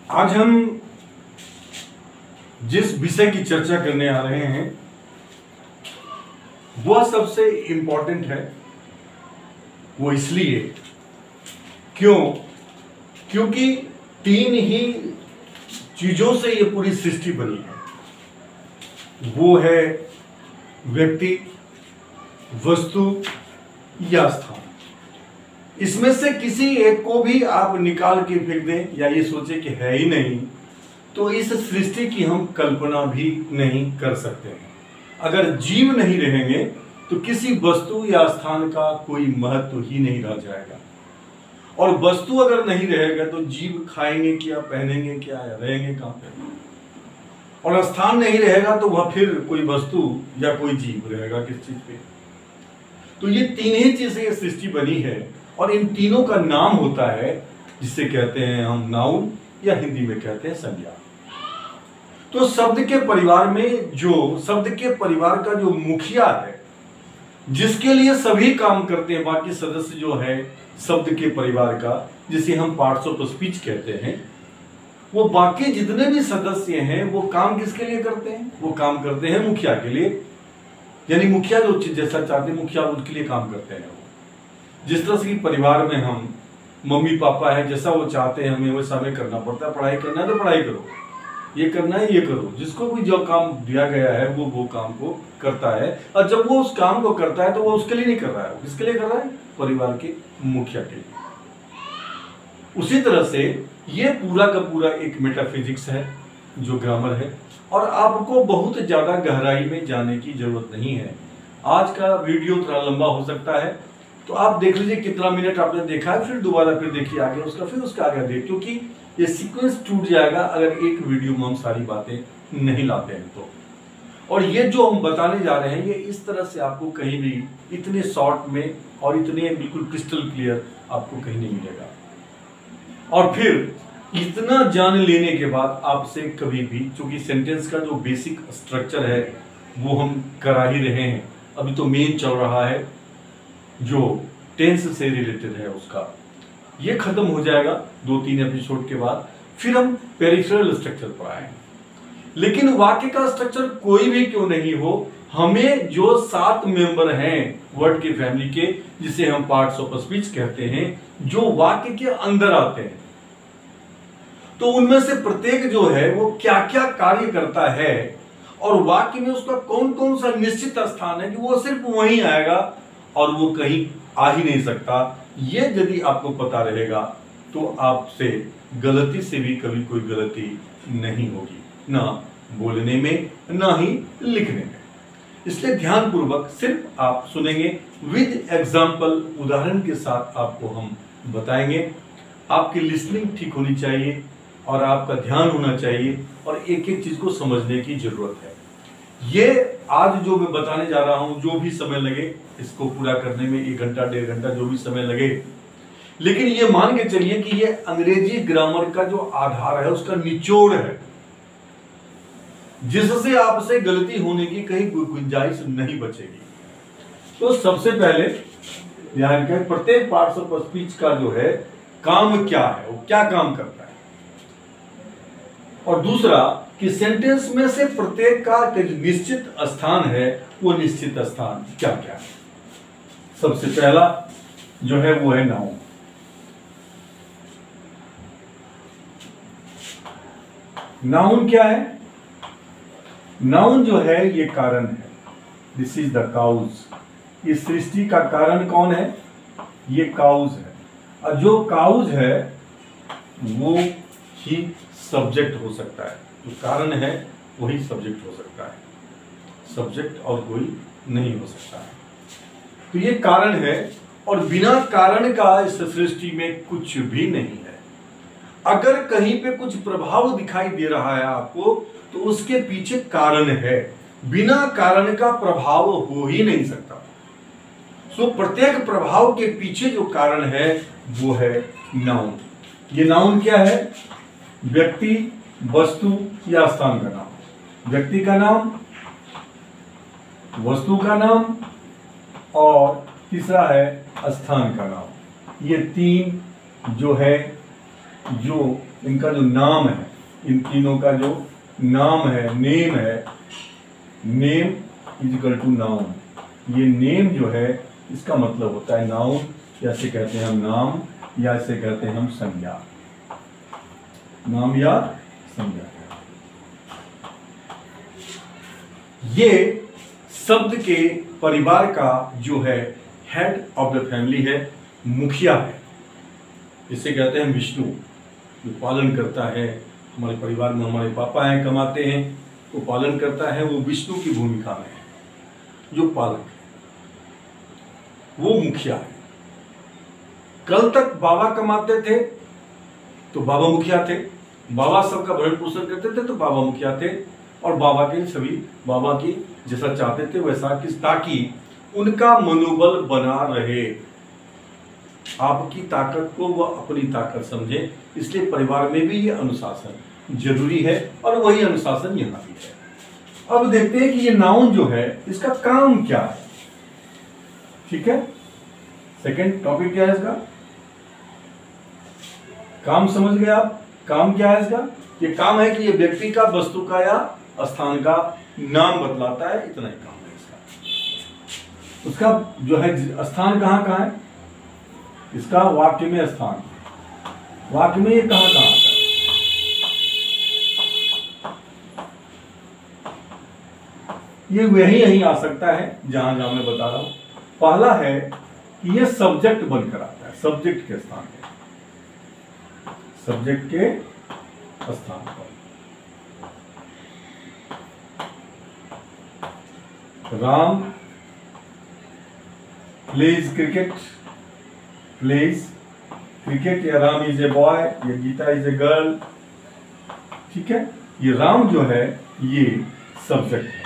आज हम जिस विषय की चर्चा करने आ रहे हैं वह सबसे इंपॉर्टेंट है। वो इसलिए क्योंकि तीन ही चीजों से ये पूरी सृष्टि बनी है। वो है व्यक्ति, वस्तु या स्थान। इसमें से किसी एक को भी आप निकाल के फेंक दें या ये सोचे कि है ही नहीं, तो इस सृष्टि की हम कल्पना भी नहीं कर सकते हैं। अगर जीव नहीं रहेंगे तो किसी वस्तु या स्थान का कोई महत्व ही नहीं रह जाएगा। और वस्तु अगर नहीं रहेगा तो जीव खाएंगे क्या, पहनेंगे क्या, या रहेंगे कहां पे? और स्थान नहीं रहेगा तो वह फिर कोई वस्तु या कोई जीव रहेगा किस चीज पे? तो ये तीन ही चीजें ये सृष्टि बनी है और इन तीनों का नाम होता है जिसे कहते हैं हम नाउन या हिंदी में कहते हैं संज्ञा। तो शब्द के परिवार में शब्द के परिवार का जो मुखिया है, जिसके लिए सभी काम करते हैं, बाकी सदस्य जो है शब्द के परिवार का, जिसे हम पार्ट्स ऑफ स्पीच कहते हैं, वो बाकी जितने भी सदस्य हैं वो काम किसके लिए करते हैं? वो काम करते हैं मुखिया के लिए। यानी मुखिया जो जैसा चाहते हैं मुखिया उसके लिए काम करते हैं। जिस तरह से परिवार में हम मम्मी पापा है, जैसा वो चाहते हैं हमें वैसा हमें करना पड़ता है। पढ़ाई करना है तो पढ़ाई करो, ये करना है ये करो। जिसको भी जो काम दिया गया है वो काम को करता है। और जब वो उस काम को करता है तो वो उसके लिए नहीं कर रहा है, किसके लिए कर रहा है? परिवार के मुखिया के लिए। उसी तरह से ये पूरा का पूरा एक मेटाफिजिक्स है जो ग्रामर है, और आपको बहुत ज्यादा गहराई में जाने की जरूरत नहीं है। आज का वीडियो थोड़ा लंबा हो सकता है, तो आप देख लीजिए कितना मिनट आपने देखा है, फिर दोबारा फिर देखिए आगे उसका, फिर उसका आगे देखिए, क्योंकि ये सीक्वेंस टूट जाएगा अगर एक वीडियो में हम सारी बातें नहीं लाते हैं तो। और ये जो हम बताने जा रहे हैं ये इस तरह से आपको कहीं भी इतने शॉर्ट में और इतने बिल्कुल क्रिस्टल क्लियर आपको कहीं नहीं मिलेगा। और फिर इतना जान लेने के बाद आपसे कभी भी, क्योंकि सेंटेंस का जो बेसिक स्ट्रक्चर है वो हम करा ही रहे हैं, अभी तो मेन चल रहा है जो टेंस से रिलेटेड है उसका, ये खत्म हो जाएगा 2-3 एपिसोड के बाद। फिर हम पेरिफेरल स्ट्रक्चर पर आएंगे। लेकिन वाक्य का स्ट्रक्चर कोई भी क्यों नहीं हो, हमें जो 7 मेंबर हैं वर्ड के फैमिली के, जिसे हम पार्ट्स ऑफ स्पीच कहते हैं, जो वाक्य के अंदर आते हैं, तो उनमें से प्रत्येक जो है वो क्या क्या कार्य करता है और वाक्य में उसका कौन कौन सा निश्चित स्थान है कि वो सिर्फ वहीं आएगा और वो कहीं आ ही नहीं सकता। ये यदि आपको पता रहेगा तो आपसे गलती से भी कभी कोई गलती नहीं होगी, ना बोलने में ना ही लिखने में। इसलिए ध्यानपूर्वक सिर्फ आप सुनेंगे, विद एग्जाम्पल, उदाहरण के साथ आपको हम बताएंगे। आपकी लिसनिंग ठीक होनी चाहिए और आपका ध्यान होना चाहिए और एक एक चीज को समझने की जरूरत है। ये आज जो मैं बताने जा रहा हूं, जो भी समय लगे इसको पूरा करने में, 1 घंटा 1.5 घंटा जो भी समय लगे, लेकिन ये मान के चलिए कि ये अंग्रेजी ग्रामर का जो आधार है उसका निचोड़ है, जिससे आपसे गलती होने की कहीं कोई गुंजाइश नहीं बचेगी। तो सबसे पहले ध्यान करें, प्रत्येक पार्ट्स ऑफ स्पीच का जो है काम क्या है, वो क्या काम करता है। और दूसरा कि सेंटेंस में से प्रत्येक का निश्चित स्थान है, वो निश्चित स्थान क्या क्या है। सबसे पहला जो है वो है नाउन। नाउन क्या है? नाउन जो है ये कारण है। This is the cause. इस सृष्टि का कारण कौन है? ये काउज है। और जो काउज है वो ही सब्जेक्ट हो सकता है। जो कारण है वही सब्जेक्ट हो सकता है, सब्जेक्ट और कोई नहीं हो सकता है। तो ये कारण है और बिना कारण का इस सृष्टि में कुछ भी नहीं है। अगर कहीं पे कुछ प्रभाव दिखाई दे रहा है आपको तो उसके पीछे कारण है, बिना कारण का प्रभाव हो ही नहीं सकता। सो प्रत्येक प्रभाव के पीछे जो कारण है वो है नाउन। ये नाउन क्या है? व्यक्ति, वस्तु या स्थान का नाम। व्यक्ति का नाम, वस्तु का नाम और तीसरा है स्थान का नाम। ये तीन जो है जो इनका जो नाम है, इन तीनों का जो नाम है, नेम है, name is equal to noun. ये नेम जो है इसका मतलब होता है नाउन, या इसे कहते हैं हम नाम, या इसे कहते हैं हम संज्ञा, नाम या संज्ञा। ये शब्द के परिवार का जो है हेड ऑफ द फैमिली है, मुखिया है, जिसे कहते हैं विष्णु, जो पालन करता है। हमारे परिवार में हमारे पापा हैं, कमाते हैं, वो पालन करता है, वो विष्णु की भूमिका में है, जो पालक है, वो मुखिया है। कल तक बाबा कमाते थे तो बाबा मुखिया थे, बाबा सबका भरण पोषण करते थे तो बाबा मुखिया थे, और बाबा के सभी बाबा की जैसा चाहते थे वैसा, ताकि उनका मनोबल बना रहे, आपकी ताकत को वह अपनी ताकत समझे। इसलिए परिवार में भी ये अनुशासन जरूरी है, और वही अनुशासन यहाँ भी है। अब देखते हैं कि ये नाउन जो है इसका काम क्या है। ठीक है, सेकंड टॉपिक क्या है इसका, काम समझ गए आप। काम क्या है इसका, ये काम है कि ये व्यक्ति का, वस्तु का या स्थान का नाम बतलाता है, इतना ही काम है इसका। उसका जो है स्थान कहाँ कहाँ है, इसका वाक्य में स्थान, वाक्य में ये कहाँ कहाँ आता है। ये वही यहीं आ सकता है जहां जहां मैं बता रहा हूं। पहला है कि ये सब्जेक्ट बनकर आता है, सब्जेक्ट के स्थान पे, सब्जेक्ट के स्थान पर। Ram pledge cricket, pledge cricket, या राम इज ए बॉय, या गीता इज ए गर्ल। ठीक है, ये राम जो है ये सब्जेक्ट है।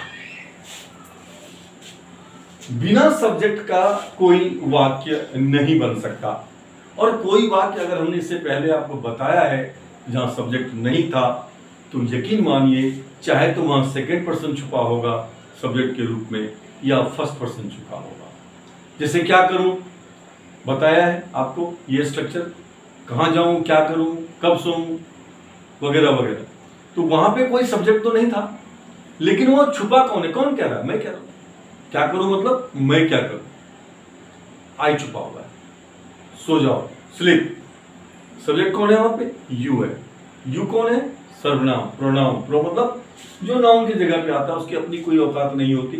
बिना सब्जेक्ट का कोई वाक्य नहीं बन सकता, और कोई वाक्य अगर हमने इससे पहले आपको बताया है जहां सब्जेक्ट नहीं था, तो यकीन मानिए चाहे तो वहां सेकंड पर्सन छुपा होगा सब्जेक्ट के रूप में, या फर्स्ट पर्सन छुपा होगा। जैसे क्या करूं, बताया है आपको ये स्ट्रक्चर, कहां जाऊं, क्या करूं, कब सोऊं, वगैरह वगैरह। तो वहां पे कोई सब्जेक्ट तो नहीं था, लेकिन वो छुपा कौन है, कौन कह रहा है, मैं कह रहा हूं। क्या करूं मतलब मैं क्या करूं, आई छुपा हुआ है, सो जाओ, स्लीप। सब्जेक्ट कौन है वहां पे, यू है। यू कौन है, सर्वनाम, प्रोनाउन। प्रो मतलब जो नाउन की जगह पे आता है, उसकी अपनी कोई औकात नहीं होती।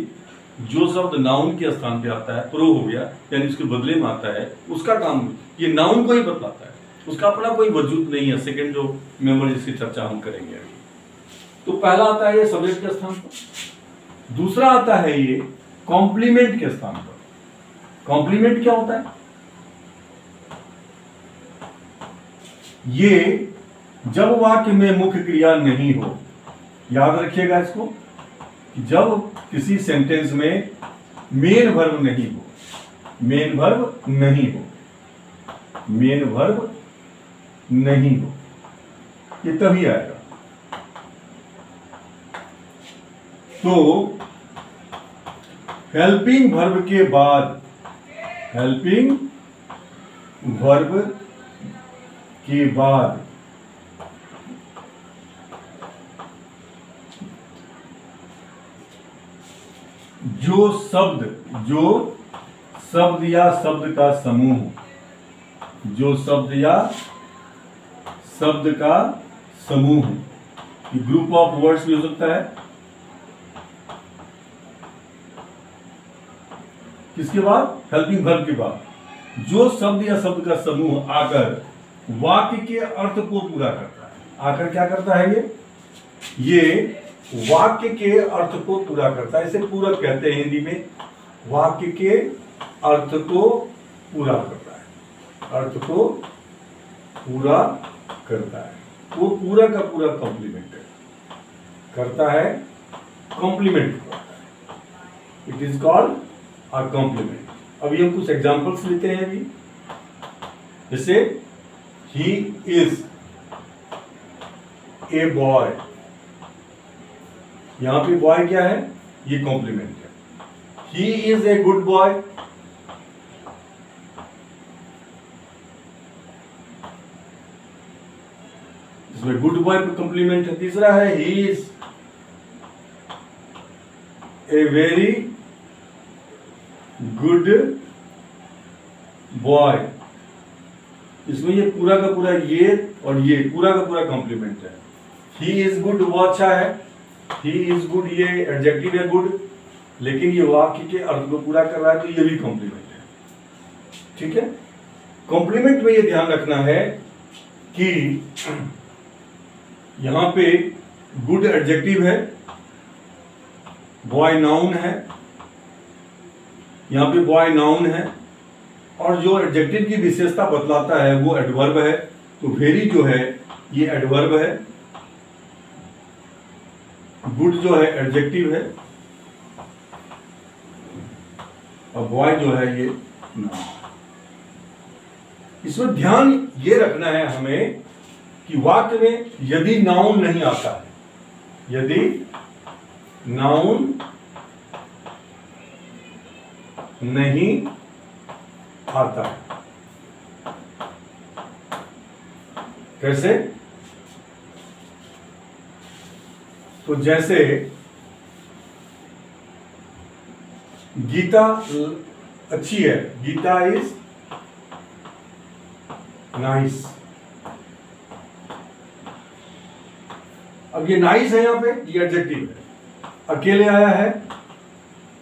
जो शब्द नाउन के स्थान पे आता है, प्रो हो गया, यानी उसके बदले में आता है, उसका काम ये नाउन को ही बतलाता है, उसका अपना कोई वजूद नहीं है। सेकंड जो मेंबर जिसकी चर्चा हम करेंगे अभी। तो पहला आता है ये सब्जेक्ट के स्थान पर, दूसरा आता है ये कॉम्प्लीमेंट के स्थान पर। कॉम्प्लीमेंट क्या होता है, ये जब वाक्य में मुख्य क्रिया नहीं हो, याद रखिएगा इसको, कि जब किसी सेंटेंस में मेन वर्ब नहीं हो, मेन वर्ब नहीं हो, मेन वर्ब नहीं हो, ये तभी आएगा। तो हेल्पिंग वर्ब के बाद, हेल्पिंग वर्ब के बाद जो शब्द या शब्द का समूह, जो शब्द या शब्द का समूह, ग्रुप ऑफ वर्ड्स भी हो सकता है। किसके बाद, हेल्पिंग वर्ब के बाद जो शब्द या शब्द का समूह आकर वाक्य के अर्थ को पूरा करता है। आकर क्या करता है, ये वाक्य के अर्थ को पूरा करता है। इसे पूरक कहते हैं हिंदी में, वाक्य के अर्थ को पूरा करता है, अर्थ को पूरा करता है। वो पूरा का पूरा कॉम्प्लीमेंट करता है, कॉम्प्लीमेंट करता है। It is called a compliment. अभी हम कुछ एग्जांपल्स लेते हैं अभी, जैसे ही इज ए बॉय, यहां पे बॉय क्या है, ये कॉम्प्लीमेंट है। ही इज ए गुड बॉय, इसमें गुड बॉय कॉम्प्लीमेंट है। तीसरा है ही is a very good boy. इसमें ये पूरा का पूरा ये और ये पूरा का पूरा कॉम्प्लीमेंट है। ही इज गुड वो अच्छा है, ही इज गुड ये एडजेक्टिव है गुड, लेकिन ये वाक्य के अर्थ को पूरा कर रहा है तो ये भी कॉम्प्लीमेंट है। ठीक है, कॉम्प्लीमेंट में ये ध्यान रखना है कि यहां पे गुड एडजेक्टिव है, बॉय नाउन है, यहां पे बॉय नाउन है, और जो एडजेक्टिव की विशेषता बतलाता है वो एडवर्ब है। तो वेरी जो है ये एडवर्ब है, गुड जो है एडजेक्टिव है, और बॉय जो है ये नाउन। इसमें ध्यान ये रखना है हमें कि वाक्य में यदि नाउन नहीं आता है, यदि नाउन नहीं आता है, कैसे? तो जैसे गीता अच्छी है, गीता इज नाइस। अब ये नाइस है, यहां पे ये एडजेक्टिव है, अकेले आया है,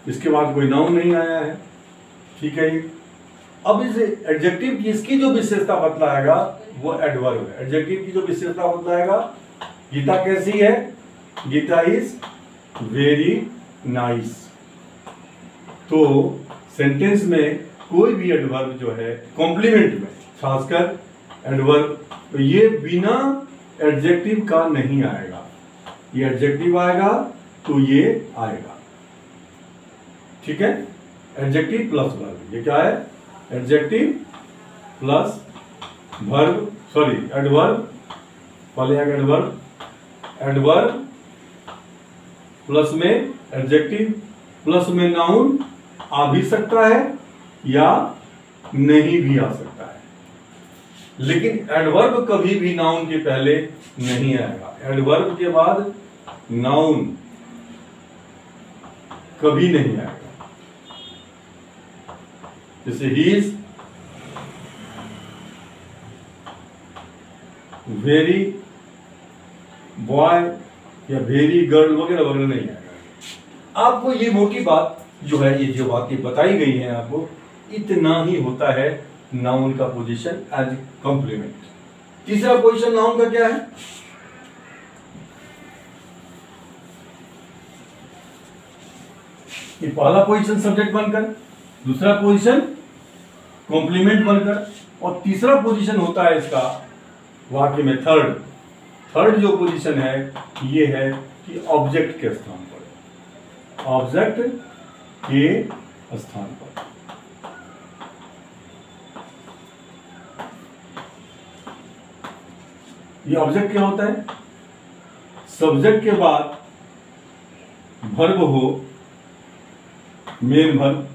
इसके बाद कोई नाउन नहीं आया है। ठीक है, अब इस एडजेक्टिव की इसकी जो विशेषता बतलाएगा वो एडवर्ब है। एडजेक्टिव की जो विशेषता बतलाएगा, गीता कैसी है, गीता इज वेरी नाइस। तो सेंटेंस में कोई भी एडवर्ब जो है कॉम्प्लीमेंट में, खासकर एडवर्ब, तो ये बिना एडजेक्टिव का नहीं आएगा, ये एडजेक्टिव आएगा तो ये आएगा। ठीक है, एडजेक्टिव प्लस वर्ब, ये क्या है, adjective plus verb, sorry adverb, पहले आएगा एडवर्ब, एडवर्ब प्लस में एडजेक्टिव प्लस में नाउन आ भी सकता है या नहीं भी आ सकता है, लेकिन एडवर्ब कभी भी नाउन के पहले नहीं आएगा। एडवर्ब के बाद नाउन कभी नहीं आएगा। जैसे ही इज वेरी बॉय या वेरी गर्ल वगैरह वगैरह नहीं आएगा। आपको ये मोटी बात जो है, ये जो बातें बताई गई हैं आपको, इतना ही होता है नाउन का पोजीशन एज कॉम्प्लीमेंट। तीसरा पोजीशन नाउन का क्या है, ये पहला पोजीशन सब्जेक्ट बनकर, दूसरा पोजीशन कॉम्प्लीमेंट बनकर, और तीसरा पोजीशन होता है इसका वाक्य में थर्ड जो पोजीशन है ये है कि ऑब्जेक्ट के स्थान पर, ऑब्जेक्ट के स्थान पर। ये ऑब्जेक्ट क्या होता है, सब्जेक्ट के बाद वर्ब हो, मेन वर्ब,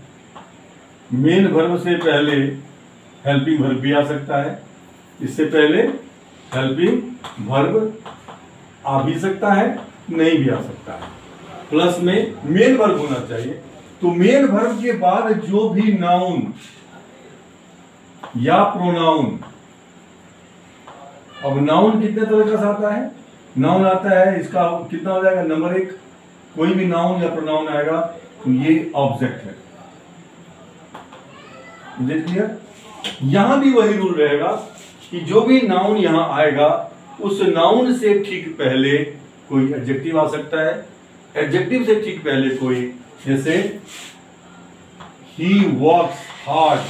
मेन वर्ब से पहले हेल्पिंग वर्ब भी आ सकता है, इससे पहले हेल्पिंग वर्ब आ भी सकता है, नहीं भी आ सकता है, प्लस में मेन वर्ब होना चाहिए। तो मेन वर्ब के बाद जो भी नाउन या प्रोनाउन, अब नाउन कितने तरह का आता है, नाउन आता है इसका कितना हो जाएगा, नंबर 1, कोई भी नाउन या प्रोनाउन आएगा तो ये ऑब्जेक्ट है। मुझे क्लियर? यहां भी वही रूल रहेगा कि जो भी नाउन यहां आएगा उस नाउन से ठीक पहले कोई एडजेक्टिव आ सकता है, एडजेक्टिव से ठीक पहले कोई, जैसे ही वर्क्स हार्ड,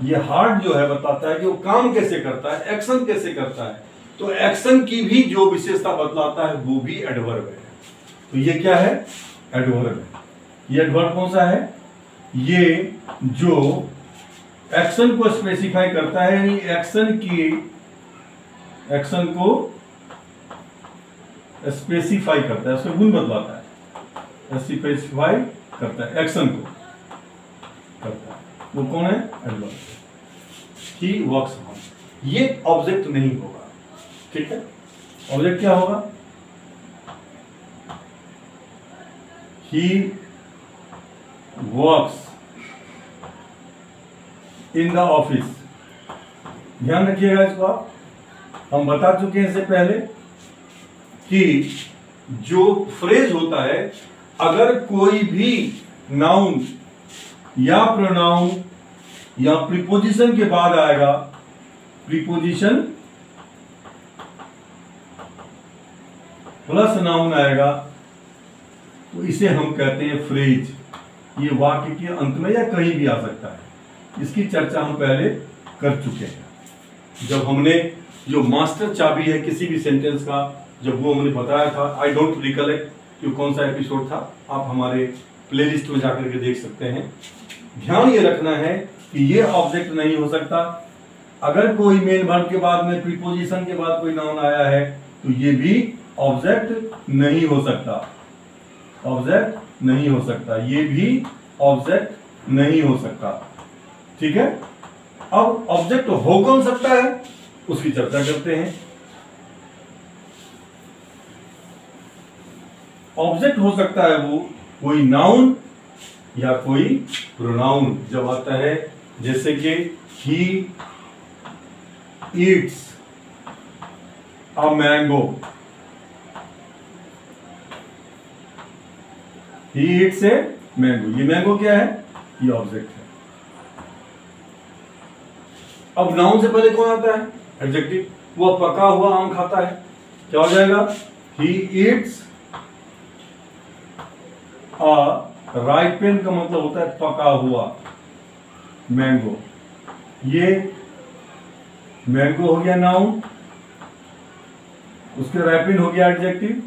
ये हार्ड जो है बताता है कि वो काम कैसे करता है, एक्शन कैसे करता है, तो एक्शन की भी जो विशेषता बतलाता है वो भी एडवर्ब है। तो ये क्या है, एडवर्ब है। ये एडवर्ब कौन सा है, ये जो एक्शन को स्पेसिफाई करता है, यानी एक्शन को स्पेसिफाई करता है, उसका गुण बतलाता है, स्पेसिफाई करता है, एक्शन को करता है। वो कौन है? एडवर्ब। ही वर्क्स हार्ड, ये ऑब्जेक्ट नहीं होगा। ठीक है, ऑब्जेक्ट क्या होगा? He works in the office. ध्यान रखिएगा इसको आप, हम बता चुके हैं इससे पहले कि जो फ्रेज होता है, अगर कोई भी नाउन या प्रोनाउन या प्रीपोजिशन के बाद आएगा, प्रीपोजिशन प्लस नाउन आएगा, तो इसे हम कहते हैं फ्रेज। ये वाक्य के अंत में या कहीं भी आ सकता है। इसकी चर्चा हम पहले कर चुके हैं, जब हमने जो मास्टर चाबी है किसी भी सेंटेंस का, जब वो हमने बताया था। आई डोंट रिकलेक्ट कि कौन सा एपिसोड था, आप हमारे प्लेलिस्ट में जाकर के देख सकते हैं। ध्यान ये रखना है कि ये ऑब्जेक्ट नहीं हो सकता। अगर कोई मेन वर्ब के बाद में प्रीपोजिशन के बाद कोई नाउन आया है तो ये भी ऑब्जेक्ट नहीं हो सकता, ऑब्जेक्ट नहीं हो सकता, ये भी ऑब्जेक्ट नहीं हो सकता। ठीक है, अब ऑब्जेक्ट हो कौन सकता है उसकी चर्चा करते हैं। ऑब्जेक्ट हो सकता है वो कोई नाउन या कोई प्रोनाउन जब आता है, जैसे कि he eats a mango, he eats a mango. ये मैंगो क्या है? ये ऑब्जेक्ट है। अब नाउन से पहले कौन आता है? एडजेक्टिव। वो पका हुआ आम खाता है, क्या हो जाएगा? ही ईट्स राइपेन का मतलब होता है पका हुआ मैंगो। ये मैंगो हो गया नाउन, उसके राइपेन हो गया एडजेक्टिव,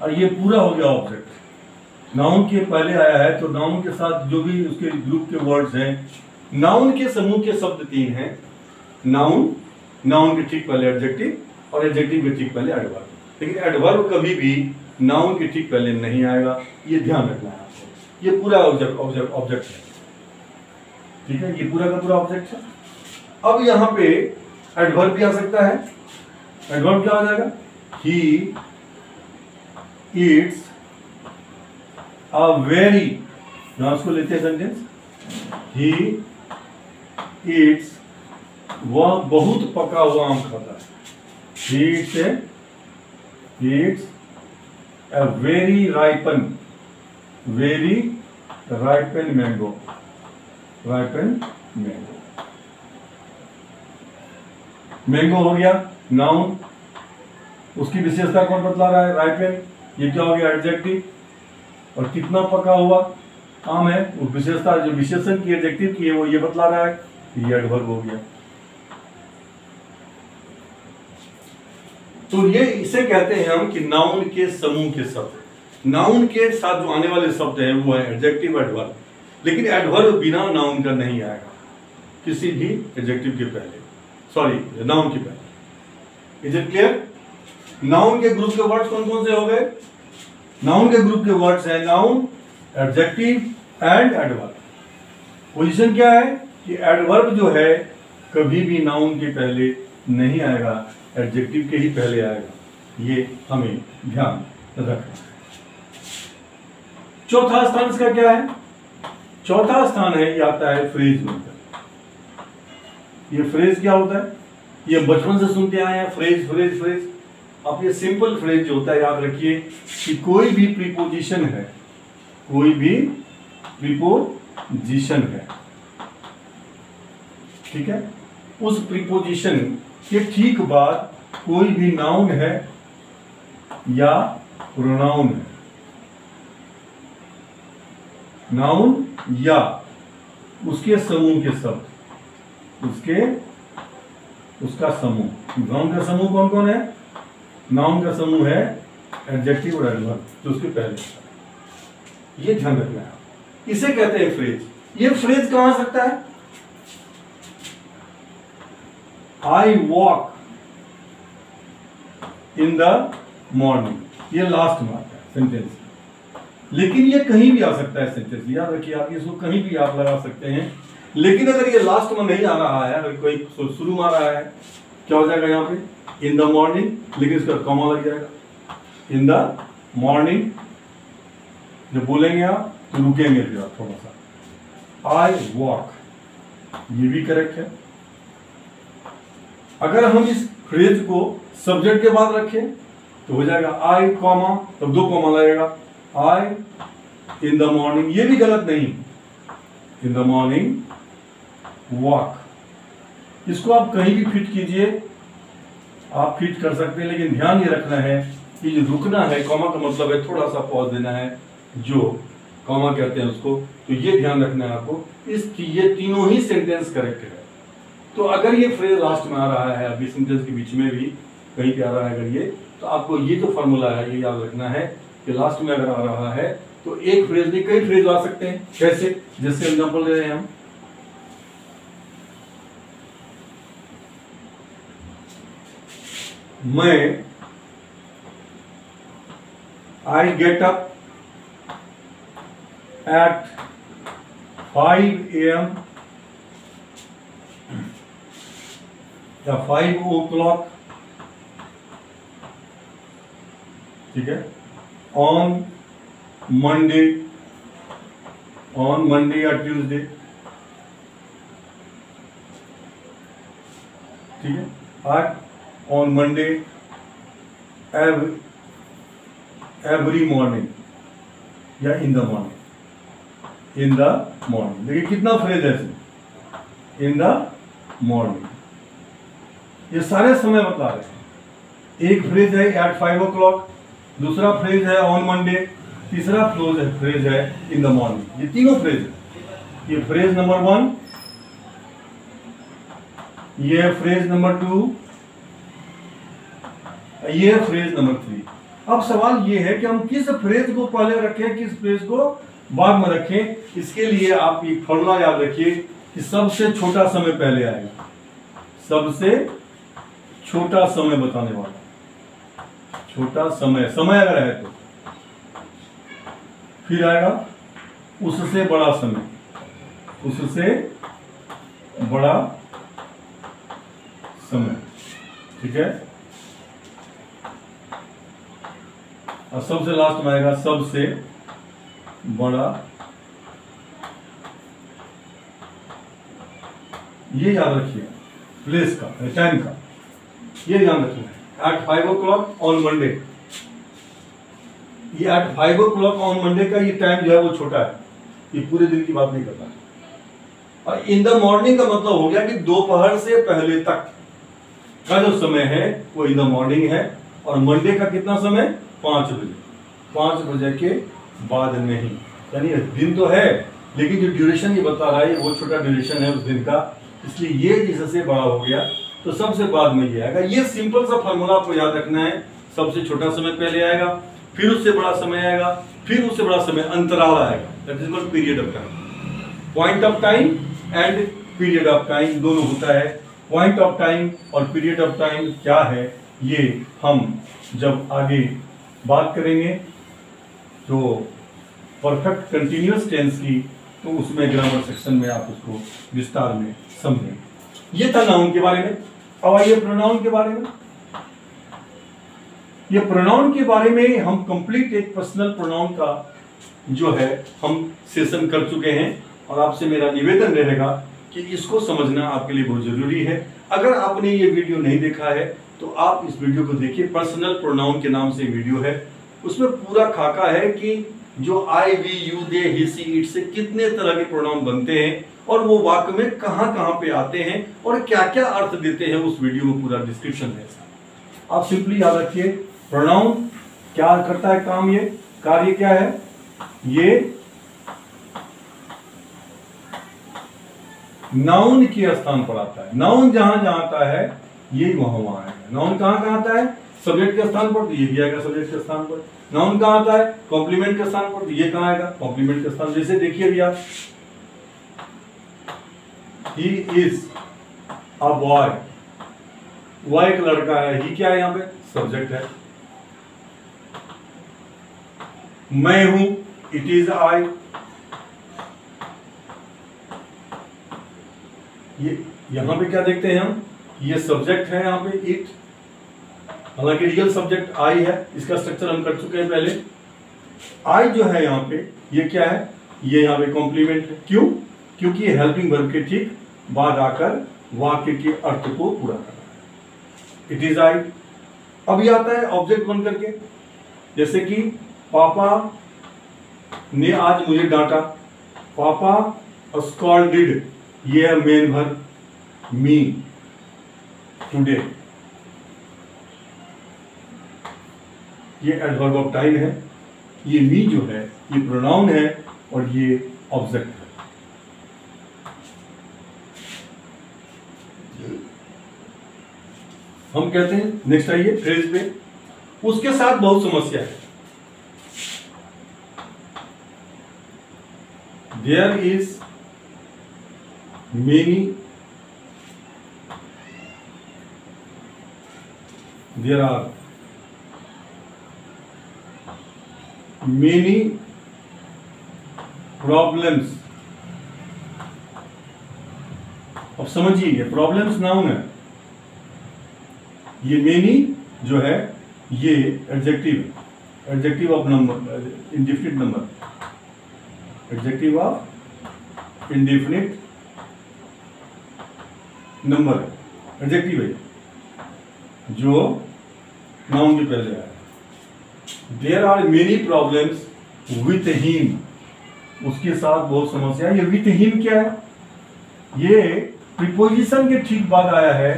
और ये पूरा हो गया ऑब्जेक्ट। नाउन के पहले आया है तो नाउन के साथ जो भी उसके ग्रुप के वर्ड्स हैं, नाउन के समूह के शब्द 3 हैं। नाउन, नाउन के ठीक पहले एडजेक्टिव और एडजेक्टिव के ठीक पहले एडवर्ब। लेकिन एडवर्ब कभी भी नाउन के ठीक पहले नहीं आएगा, ये ध्यान रखना है आपको। ये पूरा ऑब्जेक्ट है। ठीक है, ये पूरा का पूरा ऑब्जेक्ट है। अब यहां पे एडवर्ब भी आ सकता है। एडवर्ब क्या हो जाएगा? ही ईट्स अ वेरी, यहां उसको लेते हैं सेंटेंस, ही ईट्स, वह बहुत पका हुआ आम खाता है। He eats a very ripen mango, mango हो गया नाउन, उसकी विशेषता कौन बतला रहा है? राइपेन। ये क्या हो गया? एडजेक्टिव। और कितना पका हुआ आम है, वो विशेषता जो विशेषण की एडजेक्टिव की है वो ये बतला रहा है, ये एडवर्ब हो गया। तो ये इसे कहते हैं हम कि नाउन के समूह के शब्द। नाउन के साथ जो आने वाले शब्द हैं वो है एडजेक्टिव, एडवर्ब। लेकिन एडवर्ब बिना नाउन का नहीं आएगा किसी भी एडजेक्टिव के पहले, सॉरी नाउन के पहले। Is it clear? नाउन के ग्रुप के वर्ड्स कौन कौन से हो गए? नाउन के ग्रुप के वर्ड्स हैं noun, adjective and adverb. Position क्या है कि एडवर्ब जो है कभी भी नाउन के पहले नहीं आएगा, एडजेक्टिव के ही पहले आएगा। ये हमें ध्यान रखना है। चौथा स्थान इसका क्या है? चौथा स्थान है, ये आता है फ्रेज में। ये फ्रेज क्या होता है? ये बचपन से सुनते आए हैं, फ्रेज फ्रेज फ्रेज। अब ये सिंपल फ्रेज जो होता है, याद रखिए कि कोई भी प्रीपोजिशन है, कोई भी प्रीपोजिशन है, ठीक है, उस प्रीपोजिशन के ठीक बाद कोई भी नाउन है या प्रोनाउन है, नाउन या उसके समूह के शब्द, उसका समूह। नाउन का समूह कौन कौन है? नाउन का समूह है एडजेक्टिव और एडवर्ब, जो उसके पहले। ये ध्यान रखना है, इसे कहते हैं फ्रेज। ये फ्रेज कहां आ सकता है? I walk in the morning, ये लास्ट में आता है सेंटेंस। लेकिन ये कहीं भी आ सकता है सेंटेंस, याद रखिए आप इसको कहीं भी आप लगा सकते हैं। लेकिन अगर ये लास्ट में नहीं आ रहा है, अगर कोई शुरू में आ रहा है, क्या हो जाएगा यहाँ पे इन द मॉर्निंग, लेकिन इसका कॉमा लग जाएगा। इन द मॉर्निंग जब बोलेंगे आप तो रुकेंगे फिर आप थोड़ा सा। आई वॉक, ये भी करेक्ट है। अगर हम इस फ्रेज को सब्जेक्ट के बाद रखें तो हो जाएगा आई कॉमा, तब 2 कॉमा लगेगा, आई इन द मॉर्निंग, ये भी गलत नहीं, इन द मॉर्निंग वॉक। इसको आप कहीं भी फिट कीजिए, आप फिट कर सकते हैं, लेकिन ध्यान ये रखना है कि जो रुकना है, कॉमा का मतलब है थोड़ा सा पॉज देना है, जो कॉमा कहते हैं उसको, तो ये ध्यान रखना है आपको। ये तीनों ही सेंटेंस करेक्ट है। तो अगर ये फ्रेज लास्ट में आ रहा है, अभी सेंटेंस के बीच में भी कहीं पे आ रहा है अगर ये, तो आपको ये जो फॉर्मूला है ये याद रखना है कि लास्ट में अगर आ रहा है तो एक फ्रेज नहीं कई फ्रेज आ सकते हैं। कैसे? जैसे एग्जांपल ले रहे हैं हम, मैं I get up at 5 AM या 5 o'clock, ठीक है, ऑन मंडे या ट्यूसडे, ठीक है, ऑन मंडे एवरी मॉर्निंग या in the morning, in the morning. देखिए कितना फ्रेज है इसमें, इन द मॉर्निंग, ये सारे समय बता रहे हैं। एक फ्रेज है एट 5 o'clock, दूसरा फ्रेज है ऑन मंडे, तीसरा फ्रेज है इन द मॉर्निंग। ये तीनों फ्रेज है। ये फ्रेज नंबर 1, ये फ्रेज नंबर 2, ये फ्रेज नंबर 3। अब सवाल ये है कि हम किस फ्रेज को पहले रखें, किस फ्रेज को बाद में रखें। इसके लिए आप एक फॉर्मूला याद रखिए कि सबसे छोटा समय पहले आएगा, सबसे छोटा समय बताने वाला, छोटा समय अगर है तो फिर आएगा उससे बड़ा समय, उससे बड़ा समय, ठीक है, और सबसे लास्ट में आएगा सबसे बड़ा। ये याद रखिए प्लेस का, टाइम का, ये ध्यान रखिए। एट 5 o'clock ऑन मंडे, ये एट 5 o'clock ऑन मंडे का ये टाइम जो है वो छोटा है, ये पूरे दिन की बात नहीं करता। और इन द मॉर्निंग का मतलब हो गया कि दोपहर से पहले तक का जो समय है वो इन द मॉर्निंग है। और मंडे का कितना समय? 5 बजे, 5 बजे के बाद नहीं, यानी दिन तो है लेकिन जो ड्यूरेशन ये बता रहा है वो छोटा ड्यूरेशन है उस दिन का, इसलिए ये इससे बड़ा हो गया तो सबसे बाद में ये आएगा। ये सिंपल सा फॉर्मूला आपको याद रखना है। सबसे छोटा समय पहले आएगा, फिर उससे बड़ा समय आएगा, फिर उससे बड़ा समय अंतराल आएगा, that is called period of time. Point of time and period of time दोनों होता है। पॉइंट ऑफ टाइम और पीरियड ऑफ टाइम क्या है ये हम जब आगे बात करेंगे तो परफेक्ट कंटिन्यूअस टेंस की, तो उसमें ग्रामर सेक्शन में आप उसको विस्तार में समझेंगे। ये था नाउन के बारे में। अब आइए प्रोनाउन के बारे में। ये प्रोनाउन के बारे में हम कंप्लीट एक पर्सनल प्रोनाउन का जो है हम सेशन कर चुके हैं और आपसे मेरा निवेदन रहेगा कि इसको समझना आपके लिए बहुत जरूरी है। अगर आपने ये वीडियो नहीं देखा है तो आप इस वीडियो को देखिए। पर्सनल प्रोनाउन के नाम से वीडियो है, उसमें पूरा खाका है कि जो I we you they he she it से कितने तरह के प्रोनाउन बनते हैं और वो वाक्य में कहां कहां पे आते हैं और क्या क्या अर्थ देते हैं, उस वीडियो में पूरा डिस्क्रिप्शन है। आप सिंपली याद रखिए प्रोनाउन क्या करता है काम, ये कार्य क्या है, ये नाउन के स्थान पर आता है। नाउन जहां जहां आता है यही वहां वहां आएगा। नाउन कहां कहां आता है? सब्जेक्ट के स्थान पर, तो ये भी आएगा सब्जेक्ट के स्थान पर। नाउन कहां आता है? कॉम्प्लीमेंट के स्थान पर, तो ये कहां आएगा? कॉम्प्लीमेंट के स्थान। जैसे देखिए अभी आप, ही इज अ बॉय, वह एक लड़का है, ही क्या है यहाँ पे? सब्जेक्ट है। मैं हूं, इट इज आई, ये यहां पे क्या देखते हैं हम, ये सब्जेक्ट है यहां पे इट, हालांकि रियल सब्जेक्ट आई है, इसका स्ट्रक्चर हम कर चुके हैं पहले। आई जो है यहाँ पे, ये क्या है, ये यहाँ पे कॉम्प्लीमेंट है। क्यों? क्योंकि ये हेल्पिंग वर्ब के ठीक बाद आकर वाक्य के अर्थ को पूरा कर रहा है। It is I. अब ये आता है ऑब्जेक्ट बन करके, जैसे कि पापा ने आज मुझे डांटा, पापा स्कॉल्डेड, ये है मेन वर्ब, मी टुडे, ये एडवर्ब ऑफ टाइम है, ये मी जो है ये प्रोनाउन है और ये ऑब्जेक्ट है। हम कहते हैं, नेक्स्ट आइए फ्रेज पे, उसके साथ बहुत समस्या है। There is many, there are many problems. अब समझिए, ये प्रॉब्लम्स नाउन है, ये मेनी जो है ये adjective, adjective of number, indefinite number, adjective of indefinite number, adjective है जो नाउन के पहले आया। There are many problems with him, उसके साथ बहुत समस्या है। ये विथ हिम क्या है, ये प्रीपोजिशन के ठीक बाद आया है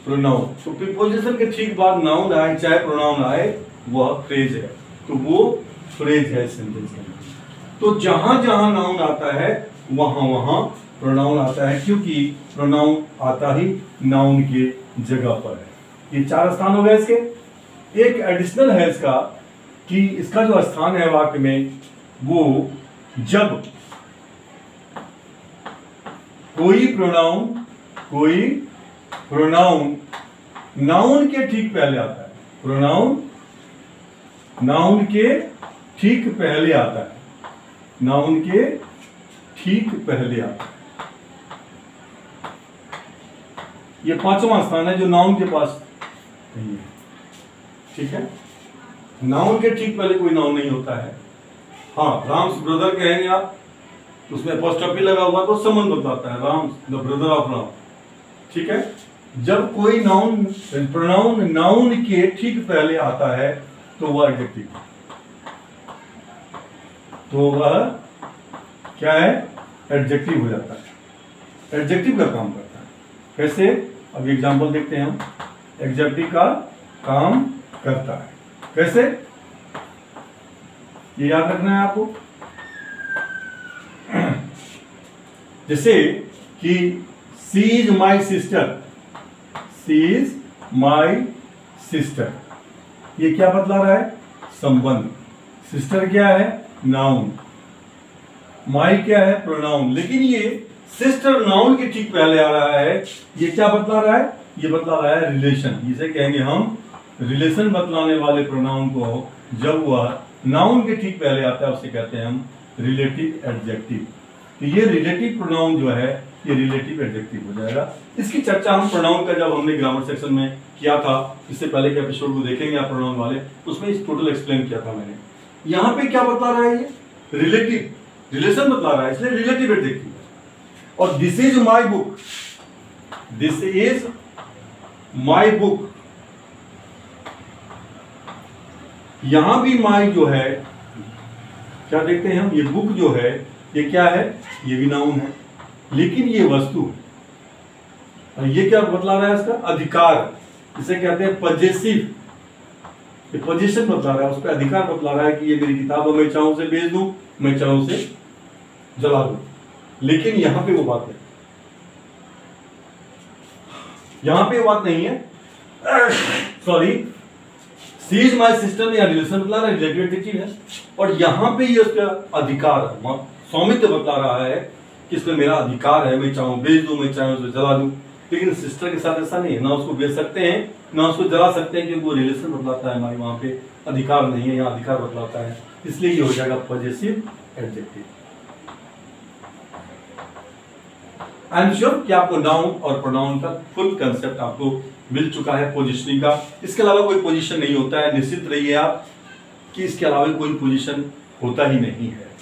प्रोनाउन, तो प्रीपोजिशन के ठीक बाद नाउन आए चाहे प्रोनाउन आए वह फ्रेज है, तो वो फ्रेज है सेंटेंस के अंदर। तो जहां जहां नाउन आता है वहां वहां प्रोनाउन आता है, क्योंकि प्रोनाउन आता ही नाउन के जगह पर है। ये 4 स्थान हो गए इसके। एक एडिशनल है इसका कि इसका जो स्थान है वाक्य में वो जब कोई प्रोनाउन नाउन के ठीक पहले आता है, प्रोनाउन नाउन के ठीक पहले आता है, नाउन के ठीक पहले आता है। ये 5वां स्थान है जो नाउन के पास नहीं है, ठीक है। नाउन के ठीक पहले कोई नाउन नहीं होता है। हाँ, राम्स ब्रदर कहेंगे आप, उसमें अपॉस्ट्रोफी लगा हुआ तो संबंध बताता है, Ram's the brother of Ram, ठीक है। जब कोई नाउन प्रोनाउन नाउन के ठीक पहले आता है तो वह एडजेक्टिव, तो वह क्या है, एडजेक्टिव हो जाता है, एडजेक्टिव का काम करता है। कैसे, अब एग्जांपल देखते हैं हम। एडजेक्टिव का काम करता है कैसे, ये याद रखना है आपको। जैसे कि she is my sister, she is my sister, ये क्या बतला रहा है, संबंध। सिस्टर क्या है, नाउन, माई क्या है, प्रोनाउन। लेकिन ये सिस्टर नाउन के ठीक पहले आ रहा है, ये क्या बतला रहा है, ये बतला रहा है रिलेशन। इसे कहेंगे हम रिलेशन बतलाने वाले प्रोनाउन को जब वह नाउन के ठीक पहले आता है उसे कहते हैं हम रिलेटिव एडजेक्टिव। तो ये रिलेटिव प्रोनाउन जो है ये रिलेटिव एडजेक्टिव हो जाएगा। इसकी चर्चा हम प्रोनाउन का जब हमने ग्रामर सेक्शन में किया था, इससे पहले के एपिसोड को देखेंगे आप प्रोनाउन वाले, उसमें इस टोटल एक्सप्लेन किया था मैंने। यहाँ पे क्या बता रहा है, ये रिलेटिव, रिलेशन बता रहा है, इसलिए रिलेटिव एडजेक्टिव। और this is my book, this is my book, यहां भी माई जो है क्या देखते हैं हम, ये बुक जो है ये क्या है, ये भी नाउन है, लेकिन ये वस्तु है। और ये क्या बतला रहा है, इसका अधिकार, इसे कहते हैं पजेसिव, ये पोजीशन बतला रहा है, उस पर अधिकार बतला रहा है कि ये मेरी किताब है, मैं चाहूं उसे बेच दूं, मैं चाहूं उसे जला दूं। लेकिन यहां पे वो बात है, यहां पे बात नहीं है, sorry. She is my sister में रिलेशन बतला रहा है, रिलेटिव एडजेक्टिव है, और यहां पे ये उसका अधिकार, स्वामित्व बतला रहा है कि इसमें मेरा अधिकार है, मैं चाहूं बेच दूं, मैं चाहूं उसे जला दूं। लेकिन सिस्टर के साथ ऐसा नहीं है, ना उसको बेच सकते हैं ना उसको जला सकते हैं, क्योंकि वो रिलेशन बतलाता है हमारे, वहां पे अधिकार नहीं है, यहाँ अधिकार बतलाता है। इसलिए ये हो जाएगा possessive adjective. I am sure कि आपको नाउन और प्रोनाउन का फुल कंसेप्ट आपको मिल चुका है पोजिशनिंग का। इसके अलावा कोई पोजीशन नहीं होता है, निश्चित रहिए आप कि इसके अलावा कोई पोजीशन होता ही नहीं है।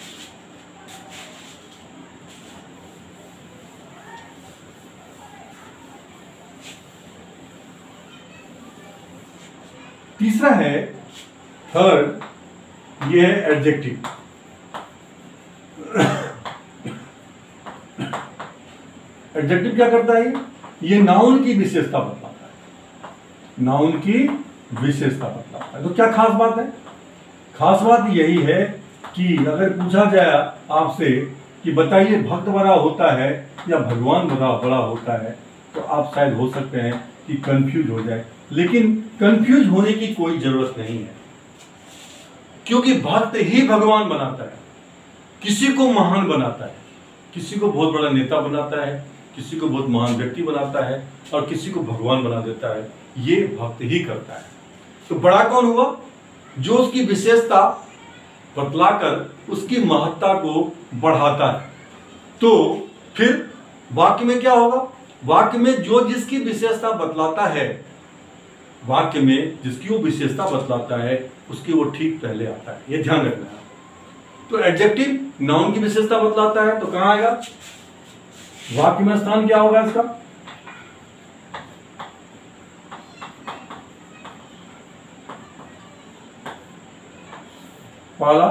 तीसरा है थर्ड, ये है एडजेक्टिव। एडजेक्टिव क्या करता है? ये नाउन की विशेषता बतलाता है, नाउन की विशेषता बतलाता है। तो क्या खास बात है? खास बात यही है कि अगर पूछा जाए आपसे कि बताइए भक्त बड़ा होता है या भगवान बड़ा होता है, तो आप शायद हो सकते हैं कि कंफ्यूज हो जाए, लेकिन कंफ्यूज होने की कोई जरूरत नहीं है, क्योंकि भक्त ही भगवान बनाता है। किसी को महान बनाता है, किसी को बहुत बड़ा नेता बनाता है, किसी को बहुत महान व्यक्ति बनाता है और किसी को भगवान बना देता है, ये भक्त ही करता है। तो बड़ा कौन हुआ? जो उसकी विशेषता बतलाकर उसकी महत्ता को बढ़ाता है। तो फिर वाक्य में क्या होगा? वाक्य में जो जिसकी विशेषता बतलाता है, वाक्य में जिसकी वो विशेषता बतलाता है, उसकी वो ठीक पहले आता है, ये ध्यान रखना है। तो एडजेक्टिव नाउन की विशेषता बतलाता है, तो कहां आएगा? वाक्य में स्थान क्या होगा इसका? पहला,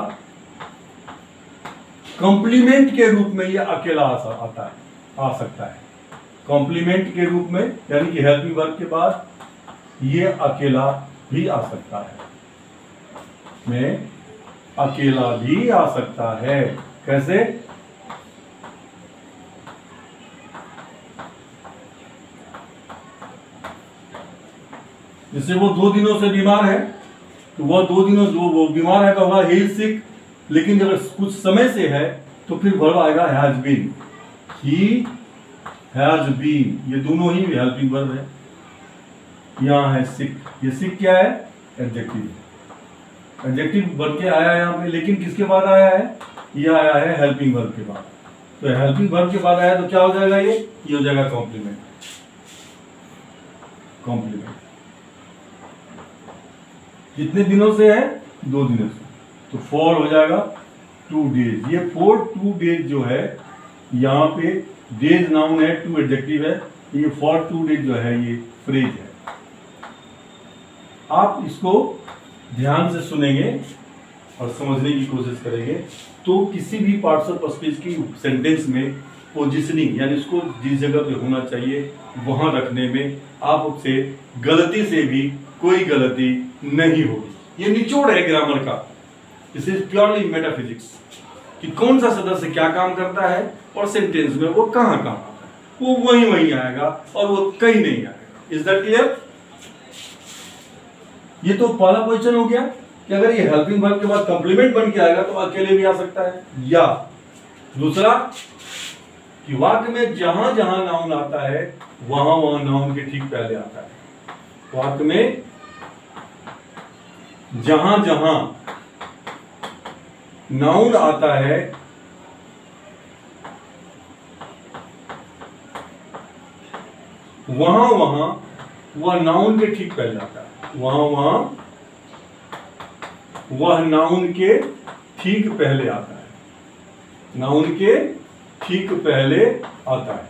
कॉम्प्लीमेंट के रूप में यह अकेला आ सकता है। कॉम्प्लीमेंट के रूप में, यानी कि हेल्पिंग वर्ब के बाद ये अकेला भी आ सकता है, में अकेला भी आ सकता है। कैसे? जैसे वो 2 दिनों से बीमार है, तो वह 2 दिनों जो वो बीमार है कहोगा ही इज सिक, लेकिन जब कुछ समय से है तो फिर वर्ब आएगा has been, he has been. ये दोनों ही हेल्पिंग वर्ब है। यहाँ है सिक, ये सिक क्या है? एडजेक्टिव। एडजेक्टिव बन के आया यहाँ पे, लेकिन किसके बाद आया है? ये आया है हेल्पिंग वर्ब के बाद। तो हेल्पिंग वर्ब के बाद आया तो क्या हो जाएगा? ये हो जाएगा कॉम्प्लीमेंट। कॉम्प्लीमेंट कितने दिनों से है? 2 दिनों से, तो 4 हो जाएगा 2 डेज। ये 2 डेज जो है, यहाँ पे डेज नाउन है, 2 एडजेक्टिव है, ये 2 डेज जो है ये फ्रेज है। आप इसको ध्यान से सुनेंगे और समझने की कोशिश करेंगे तो किसी भी पार्ट्स ऑफ स्पीच की सेंटेंस में पोजिशनिंग, यानी उसको जिस जगह पे होना चाहिए वहां रखने में आपसे गलती से भी कोई गलती नहीं होगी। ये निचोड़ है ग्रामर का। दिस इज प्योरली मेटाफिजिक्स कि कौन सा सदस्य क्या काम करता है और सेंटेंस में वो कहां काम आता है, वो वहीं आएगा और वो कहीं नहीं आएगा। Is that clear? ये तो पहला क्वेश्चन हो गया कि अगर ये हेल्पिंग वर्ब के बाद कॉम्प्लीमेंट बन के आएगा तो अकेले भी आ सकता है। या दूसरा कि वाक्य में जहां जहां नाउन आता है वहां नाउन के ठीक पहले आता है। वाक्य में जहां जहां नाउन आता है वहां वह नाउन के ठीक पहले आता है। वहां वह नाउन के ठीक पहले आता है। नाउन के ठीक पहले आता है।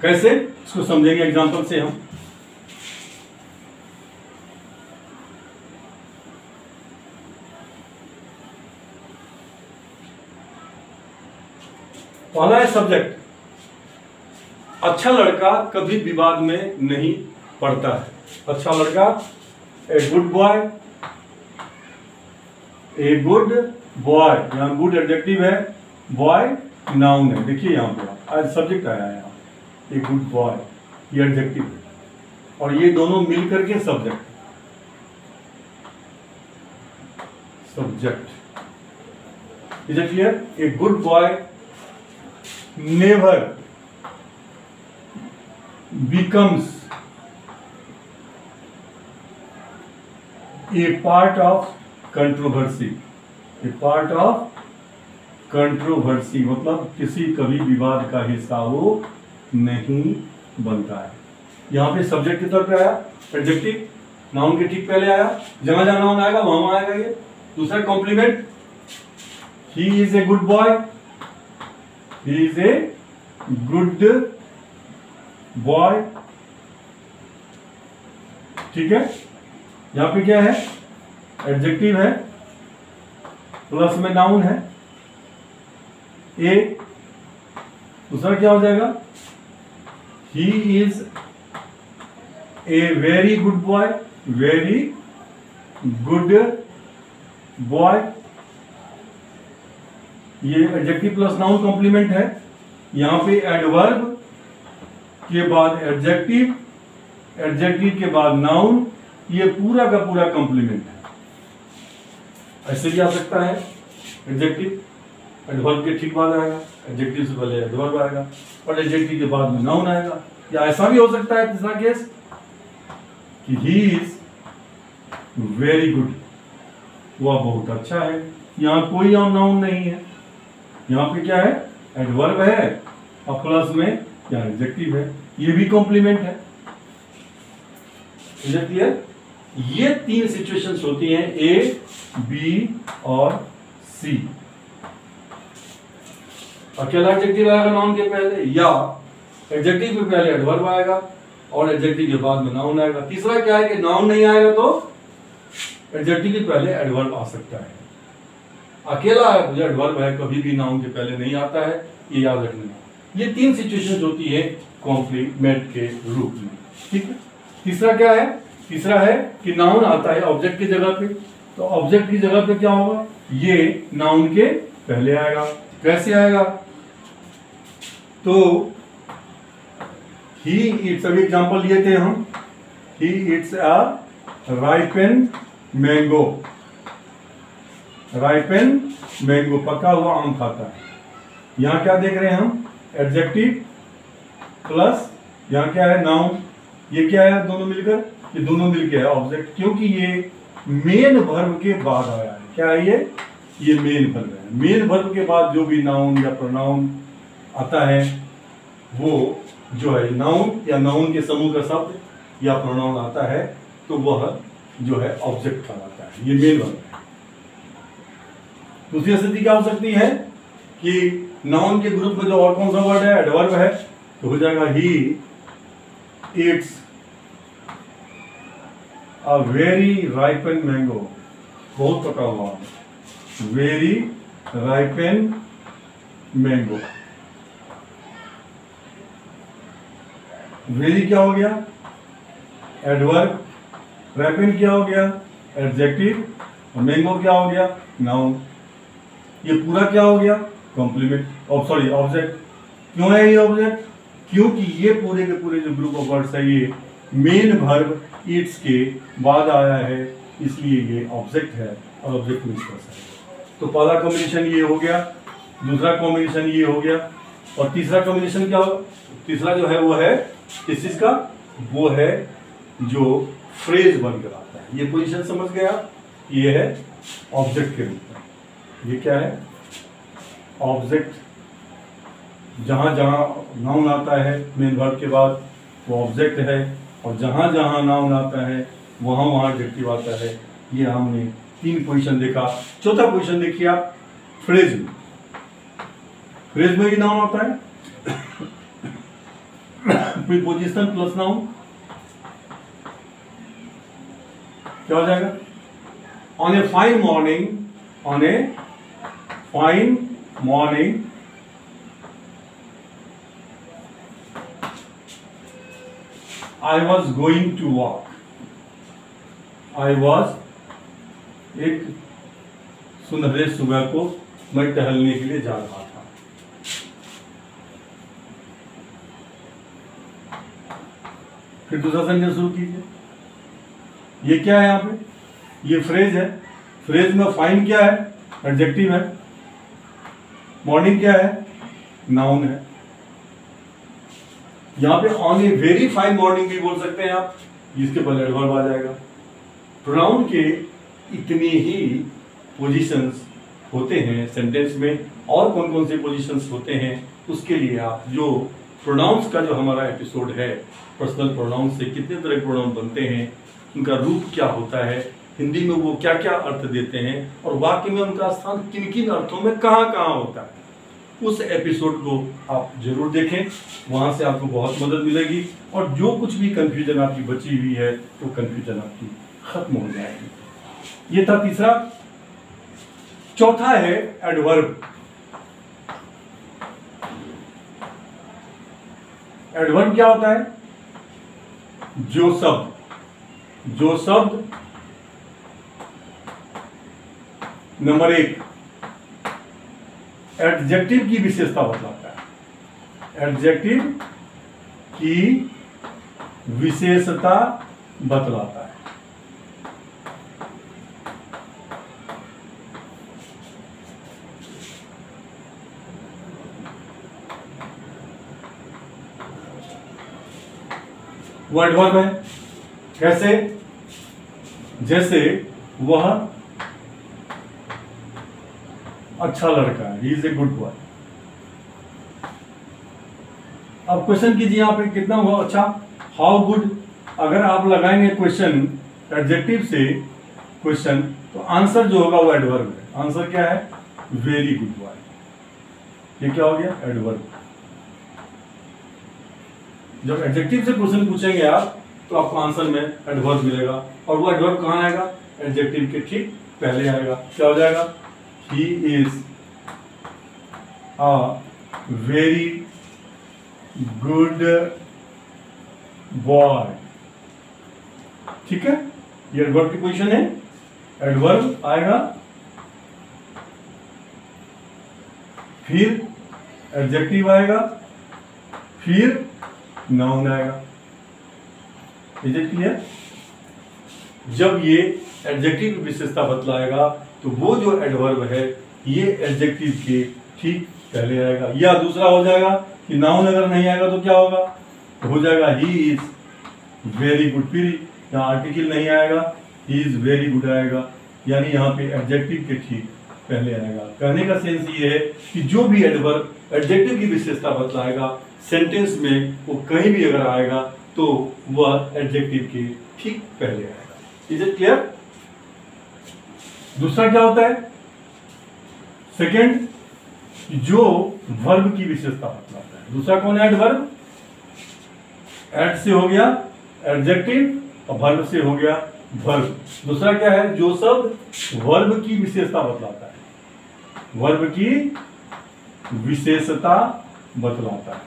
कैसे? इसको समझेंगे एग्जांपल से हम। पहला है सब्जेक्ट। अच्छा लड़का कभी विवाद में नहीं पड़ता है। अच्छा लड़का, ए गुड बॉय, ए गुड बॉय, यहां गुड एडजेक्टिव है, बॉय नाउन है। देखिए यहां पे आज सब्जेक्ट आया है, ए गुड बॉय ये एडजेक्टिव है और ये दोनों मिलकर के subject. Is it clear? A good boy never becomes A part of controversy, A part of controversy मतलब किसी कभी विवाद का हिस्सा वो नहीं बनता है। यहाँ पे सब्जेक्ट की तरफ पे आया एडजेक्टिव, नाउन के ठीक पहले आया, जहां जहां नाउन आएगा वहां आएगा ये। दूसरा complement, he is a good boy, he is a good boy, ठीक है। यहां पे क्या है, एडजेक्टिव है प्लस में नाउन है ए। दूसरा क्या हो जाएगा, ही is a very good boy, very good boy, ये एडजेक्टिव प्लस नाउन कॉम्प्लीमेंट है। यहां पे एडवर्ब के बाद एडजेक्टिव, एडजेक्टिव के बाद नाउन, ये पूरा का पूरा कॉम्प्लीमेंट है। ऐसे भी आ सकता है, एडजेक्टिव एडवर्ब के ठीक बाद आएगा, एडजेक्टिव से पहले एडवर्ब आएगा और एडजेक्टिव के बाद में नाउन आएगा। या ऐसा भी हो सकता है तीसरा केस कि ही इज वेरी गुड, वह बहुत अच्छा है। यहां कोई और नाउन नहीं है, यहां पे क्या है, एडवर्ब है और प्लस में क्या एडजेक्टिव है, ये भी कॉम्प्लीमेंट है। क्लियर? ये तीन सिचुएशंस होती हैं, ए, बी और सी। अकेला एडजेक्टिव आएगा नाउन के पहले, या एडजेक्टिव के पहले एडवर्ब आएगा और एडजेक्टिव के बाद में नाउन आएगा। तीसरा क्या है कि नाउन नहीं आएगा तो एडजेक्टिव के पहले एडवर्ब आ सकता है। अकेला एडवर्ब है, कभी भी नाउन के पहले नहीं आता है, ये याद रखना। ये तीन सिचुएशंस होती है कॉम्प्लीमेंट के रूप में, ठीक है। तीसरा क्या है, तीसरा है कि नाउन आता है ऑब्जेक्ट की जगह पे, तो ऑब्जेक्ट की जगह पे क्या होगा, ये नाउन के पहले आएगा। कैसे आएगा, तो ही इट्स, अभी एग्जांपल लिए थे हम, he it's a ripen mango, ripen mango पका हुआ आम खाता है। यहां क्या देख रहे हैं हम, एडजेक्टिव प्लस यहां क्या है, नाउन। ये क्या है, दोनों मिलकर, ये दोनों मिलकर है ऑब्जेक्ट, क्योंकि ये मेन वर्ब के बाद आया है। क्या है ये मेन वर्ब है। मेन वर्ब के बाद जो भी नाउन या प्रोनाउन आता है वो जो है नाउन या नाउन के समूह का शब्द या प्रोनाउन आता है तो वह जो है ऑब्जेक्ट कहलाता है, ये मेन वर्ब है। दूसरी स्थिति क्या हो सकती है कि नाउन के ग्रुप में जो और कौन सा वर्ड है, एडवर्ब है, तो हो जाएगा he it's a very ripen mango, बहुत पका हुआ, वेरी राइपन मैंगो। वेरी क्या हो गया, एडवर्ब, राइपन क्या हो गया, एडजेक्टिव, और मैंगो क्या हो गया, नाउन। ये पूरा क्या हो गया, कॉम्प्लीमेंट, सॉरी ऑब्जेक्ट। क्यों है ये ऑब्जेक्ट, क्योंकि ये पूरे के पूरे जो ग्रुप ऑफ वर्ड्स है ये मेन वर्ब इट्स के बाद आया है, इसलिए ये ऑब्जेक्ट है और ऑब्जेक्ट में है। तो पहला कॉम्बिनेशन ये हो गया, दूसरा कॉम्बिनेशन ये हो गया, और तीसरा कॉम्बिनेशन क्या होगा, तीसरा जो है वो है किस चीज का, वो है जो फ्रेज बनकर आता है। ये पोजीशन समझ गया, ये है ऑब्जेक्ट के रूप में। ये क्या है, ऑब्जेक्ट, जहां जहां नाउन आता है मेन वर्ब के बाद वो ऑब्जेक्ट है, और जहां जहां नाउन आता है वहां वहां एडजेक्टिव आता है। ये हमने तीन पोजीशन देखा। चौथा पोजीशन देखिए आप, फ्रेज में। फ्रेज में भी नाउन आता है, प्रीपोजिशन प्लस नाउन, क्या हो जाएगा, on a fine morning, on a fine morning I was going to walk. I was, एक सुनहरे सुबह को मैं टहलने के लिए जा रहा था। फिर दूसरा सेंटेंस शुरू कीजिए। ये क्या है, यहाँ पे ये फ्रेज है। फ्रेज में फाइन क्या है, एडजेक्टिव है। मॉर्निंग क्या है, नाउन है। यहाँ पे on a very fine morning भी बोल सकते हैं आप, जिसके पहले एडवर्ब आ जाएगा। प्रोनाउन के इतनी ही पोजीशंस होते हैं सेंटेंस में, और कौन कौन से पोजीशंस होते हैं उसके लिए आप जो प्रोनाउंस का जो हमारा एपिसोड है, पर्सनल प्रोनाउंस से कितने तरह के प्रोनाउन बनते हैं, उनका रूप क्या होता है, हिंदी में वो क्या क्या अर्थ देते हैं, और वाक्य में उनका स्थान किन किन अर्थों में कहाँ कहाँ होता है, उस एपिसोड को आप जरूर देखें। वहाँ से आपको बहुत मदद मिलेगी और जो कुछ भी कंफ्यूजन आपकी बची हुई है वो कंफ्यूजन आपकी खत्म हो जाएगी। ये था तीसरा। चौथा है एडवर्ब। एडवर्ब क्या होता है? जो शब्द नंबर 1 एडजेक्टिव की विशेषता बतलाता है। एडजेक्टिव की विशेषता बतलाता है। वो एडवर्ब है। कैसे? जैसे वह अच्छा लड़का है, ही इज ए गुड बॉय। अब क्वेश्चन कीजिए यहाँ पे, कितना हुआ अच्छा? How good. अगर आप लगाएंगे क्वेश्चन एडजेक्टिव से क्वेश्चन, तो आंसर जो होगा वो एडवर्ब है। आंसर क्या है? Very good boy. ये क्या हो गया? एडवर्ब। जब एडजेक्टिव से क्वेश्चन पूछेंगे आप तो आपको आंसर में एडवर्ब मिलेगा, और वो एडवर्ब कहाँ आएगा? एडजेक्टिव के ठीक पहले आएगा। क्या हो जाएगा? He is a very good boy. ठीक है, ये एडवर्ब की पोजीशन है। एडवर्ब आएगा, फिर एडजेक्टिव आएगा, फिर नाउन आएगा। Is it clear? जब ये एडजेक्टिव की विशेषता बतलाएगा तो वो जो एडवर्ब है ये एडजेक्टिव के ठीक पहले आएगा। या दूसरा हो जाएगा कि नाउन अगर नहीं आएगा तो क्या होगा? तो हो जाएगा ही इज वेरी गुड। फिर यहाँ आर्टिकल नहीं आएगा, ही इज वेरी गुड आएगा, यानी यहाँ पे एडजेक्टिव के ठीक पहले आएगा। कहने का सेंस ये है कि जो भी एडवर्ब एडजेक्टिव की विशेषता बतलाएगा सेंटेंस में, वो कहीं भी अगर आएगा तो वह एडजेक्टिव के ठीक पहले आएगा। Is it clear? दूसरा क्या होता है? सेकंड, जो वर्ब की विशेषता बतलाता है। दूसरा कौन है? एडवर्ब। एड से हो गया एडजेक्टिव और वर्ब से हो गया वर्ब। दूसरा क्या है? जो शब्द वर्ब की विशेषता बतलाता है। वर्ब की विशेषता बतलाता है।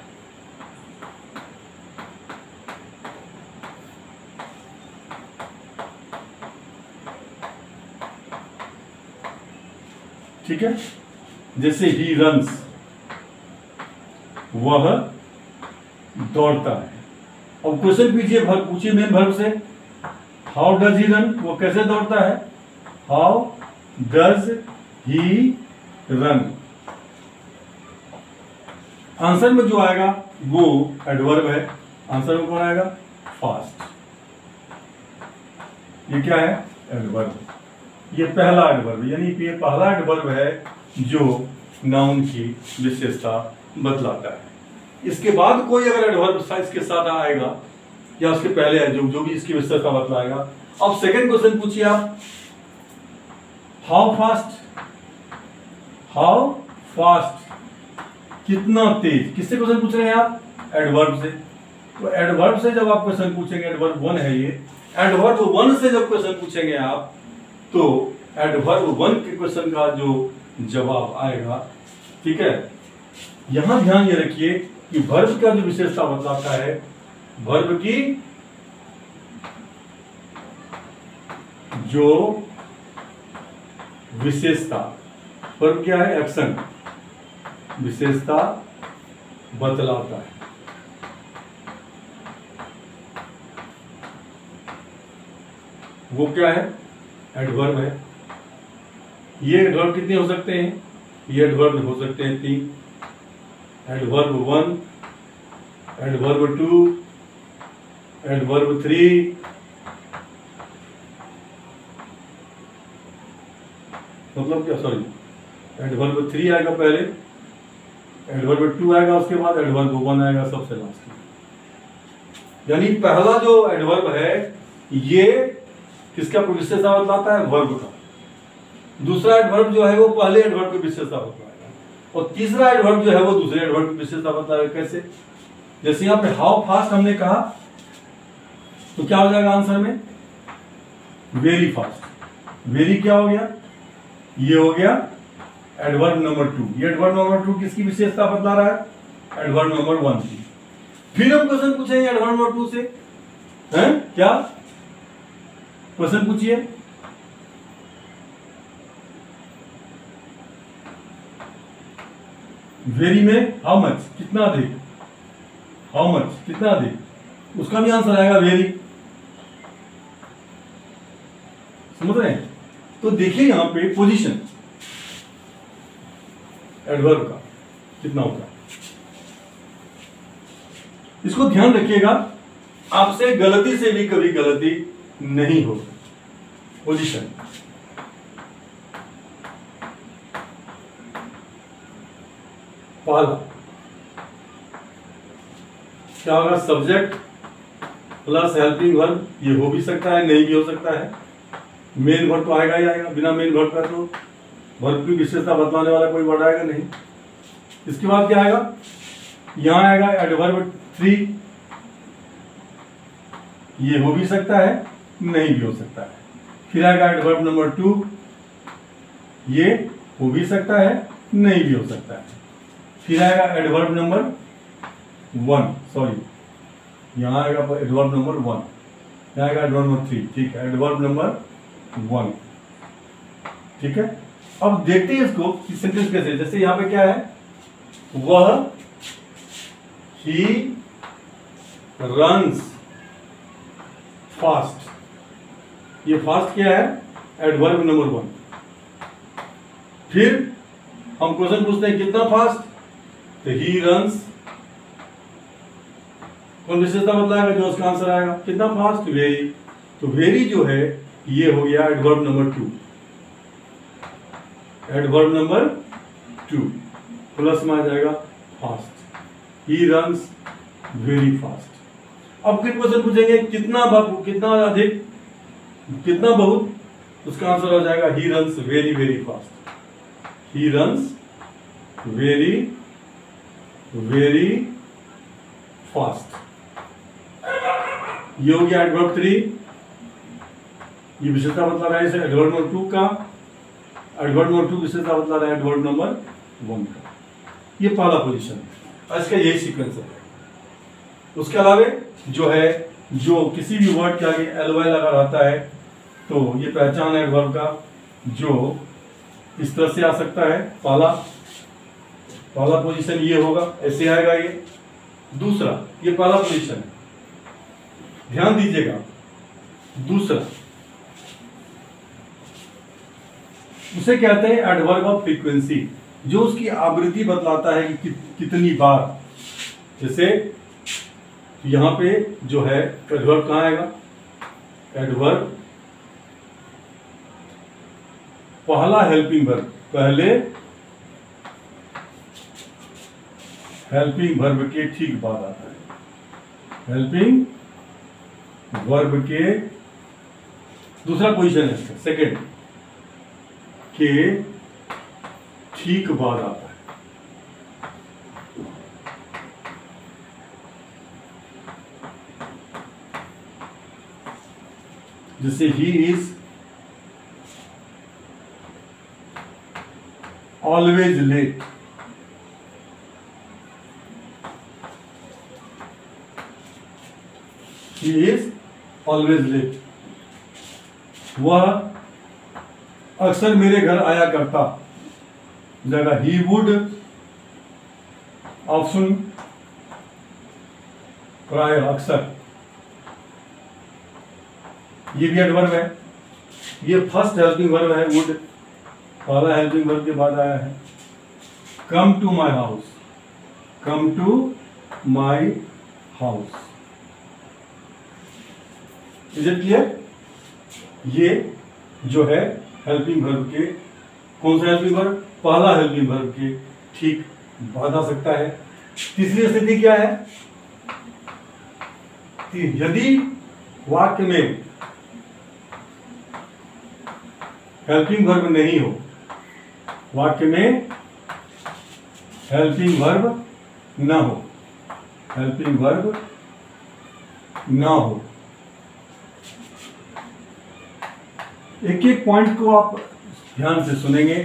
ठीक है, जैसे ही रन्स, वह दौड़ता है। अब क्वेश्चन पूछिए मेन वर्ब से, हाउ डज ही रन, वो कैसे दौड़ता है? How does he run. Answer में जो आएगा वो एडवर्ब है। आंसर में कौन आएगा? फास्ट। ये क्या है? एडवर्ब। ये पहला एडवर्ब, यानी ये पहला एडवर्ब है जो नाउन की विशेषता बतलाता है। इसके बाद कोई अगर एडवर्ब इसके साथ आएगा या उसके पहले है जो भी इसकी विशेषता बतलाएगा। अब सेकंड क्वेश्चन पूछिए आप, हाउ फास्ट। हाउ फास्ट, कितना तेज। किससे क्वेश्चन पूछ रहे हैं आप? एडवर्ब से। तो एडवर्ब से जब आप क्वेश्चन पूछेंगे, एडवर्ब 1 है ये, एडवर्ब 1 से जब क्वेश्चन पूछेंगे आप तो एडवर्ब 1 के क्वेश्चन का जो जवाब आएगा, ठीक है। यहां ध्यान ये रखिए कि वर्ब का जो विशेषता बतलाता है, वर्ब की जो विशेषता, वर्ब क्या है? एक्शन, विशेषता बतलाता है। वो क्या है? एडवर्ब है। ये एडवर्ब कितने हो सकते हैं? ये एडवर्ब हो सकते हैं 3। एडवर्ब 1, एडवर्ब 2, एडवर्ब 3 मतलब क्या, सॉरी, एडवर्ब 3 आएगा पहले, एडवर्ब 2 आएगा उसके बाद, एडवर्ब 1 आएगा सबसे लास्ट में। यानी पहला जो एडवर्ब है ये किसका विशेषता बतलाता है, वर्ब का। दूसरा एडवर्ब जो है वो पहले एडवर्ब की विशेषता बतलाएगा, और तीसरा एडवर्ब जो है वो दूसरे एडवर्ब की विशेषता बतलाएगा। कैसे? जैसे यहाँ पे हाउ फास्ट हमने कहा तो क्या हो जाएगा आंसर में, वेरी फास्ट। वेरी क्या हो गया, ये हो गया एडवर्ब नंबर 2। ये एडवर्ब नंबर 2 किसकी विशेषता बतला रहा है, एडवर्ब नंबर 1 की। फिर हम क्वेश्चन पूछेंगे एडवर्ब नंबर 2 से, हैं क्या क्वेश्चन पूछिए। वेरी में हाउ मच, कितना अधिक, हाउ मच कितना अधिक, उसका भी आंसर आएगा वेरी। समझ रहे हैं? तो देखिए यहां पे पोजीशन एडवर्ब का कितना होता है, इसको ध्यान रखिएगा, आपसे गलती से भी कभी गलती नहीं हो। पोजीशन पहला क्या होगा, सब्जेक्ट प्लस हेल्पिंग वर्ब। ये हो भी सकता है, नहीं भी हो सकता है। मेन वर्ब तो आएगा ही आएगा, बिना मेन वर्ब का तो वर्ब की विशेषता बतलाने वाला कोई वर्ड आएगा नहीं। इसके बाद क्या आएगा, यहां आएगा एडवर्ब 3। ये हो भी सकता है, नहीं भी हो सकता है। फिर आएगा एडवर्ब नंबर 2, ये हो भी सकता है, नहीं भी हो सकता है। फिर आएगा एडवर्ब नंबर 1, सॉरी यहां आएगा एडवर्ब नंबर 1, यहां आएगा एडवर्ब नंबर 3, ठीक है, एडवर्ब नंबर 1, ठीक है। अब देखते हैं इसको कि सेंटेंस कैसे, जैसे यहां पे क्या है, वह ही रन्स फास्ट। ये फास्ट क्या है, एडवर्ब नंबर 1। फिर हम क्वेश्चन पूछते हैं कितना फास्ट, तो ही रन्स, कौन विशेषता बतलाएगा, जो उसका आंसर आएगा कितना फास्ट, वेरी। तो वेरी जो है ये हो गया adverb number 2, adverb number 2 plus में आ जाएगा fast, he runs very fast. अब फिर क्वेश्चन पूछेंगे कितना कितना अधिक, कितना बहुत, उसका आंसर हो जाएगा he runs very very fast, he runs very very fast. ये हो गया एडवर्ब 3, ये विशेषता बतला रहा है इसे एडवर्ब नंबर 2 का, एडवर्ब नंबर 2 विशेषता बतला रहा है एडवर्ब नंबर 1 का। ये पहला पोजीशन है, इसका यही सीक्वेंस है। उसके अलावा जो है, जो किसी भी वर्ड के आगे ly लगा रहता है तो ये पहचान है एडवर्ब का, जो इस तरह से आ सकता है। पहला पोजीशन ये होगा, ऐसे आएगा ये। दूसरा, ये पहला पोजीशन है, ध्यान दीजिएगा। दूसरा उसे कहते हैं एडवर्ब ऑफ फ्रीक्वेंसी, जो उसकी आवृत्ति बतलाता है कि कितनी बार। जैसे यहां पे जो है एडवर्ब कहां आएगा, एडवर्ब पहला हेल्पिंग वर्ब, पहले हेल्पिंग वर्ब के ठीक बाद आता है, हेल्पिंग वर्ब के दूसरा पोजीशन है इसका, सेकेंड के ठीक बाद आता है। जैसे he is always late, he is always late, वह अक्सर मेरे घर आया करता, जगह ही वुड ऑप्शन प्रायर, अक्सर। ये भी एडवर्ब है, ये फर्स्ट हेल्पिंग वर्ब है, वुड पहला हेल्पिंग वर्ब के बाद आया है। Come to my house, come to my house, is it clear? ये जो है हेल्पिंग वर्ब के कौन सा हेल्पिंग वर्ब? पहला हेल्पिंग वर्ब के ठीक बाद आ सकता है। तीसरी स्थिति क्या है कि यदि वाक्य में हेल्पिंग वर्ब नहीं हो, वाक्य में हेल्पिंग वर्ब ना हो, हेल्पिंग वर्ब ना हो। एक एक पॉइंट को आप ध्यान से सुनेंगे,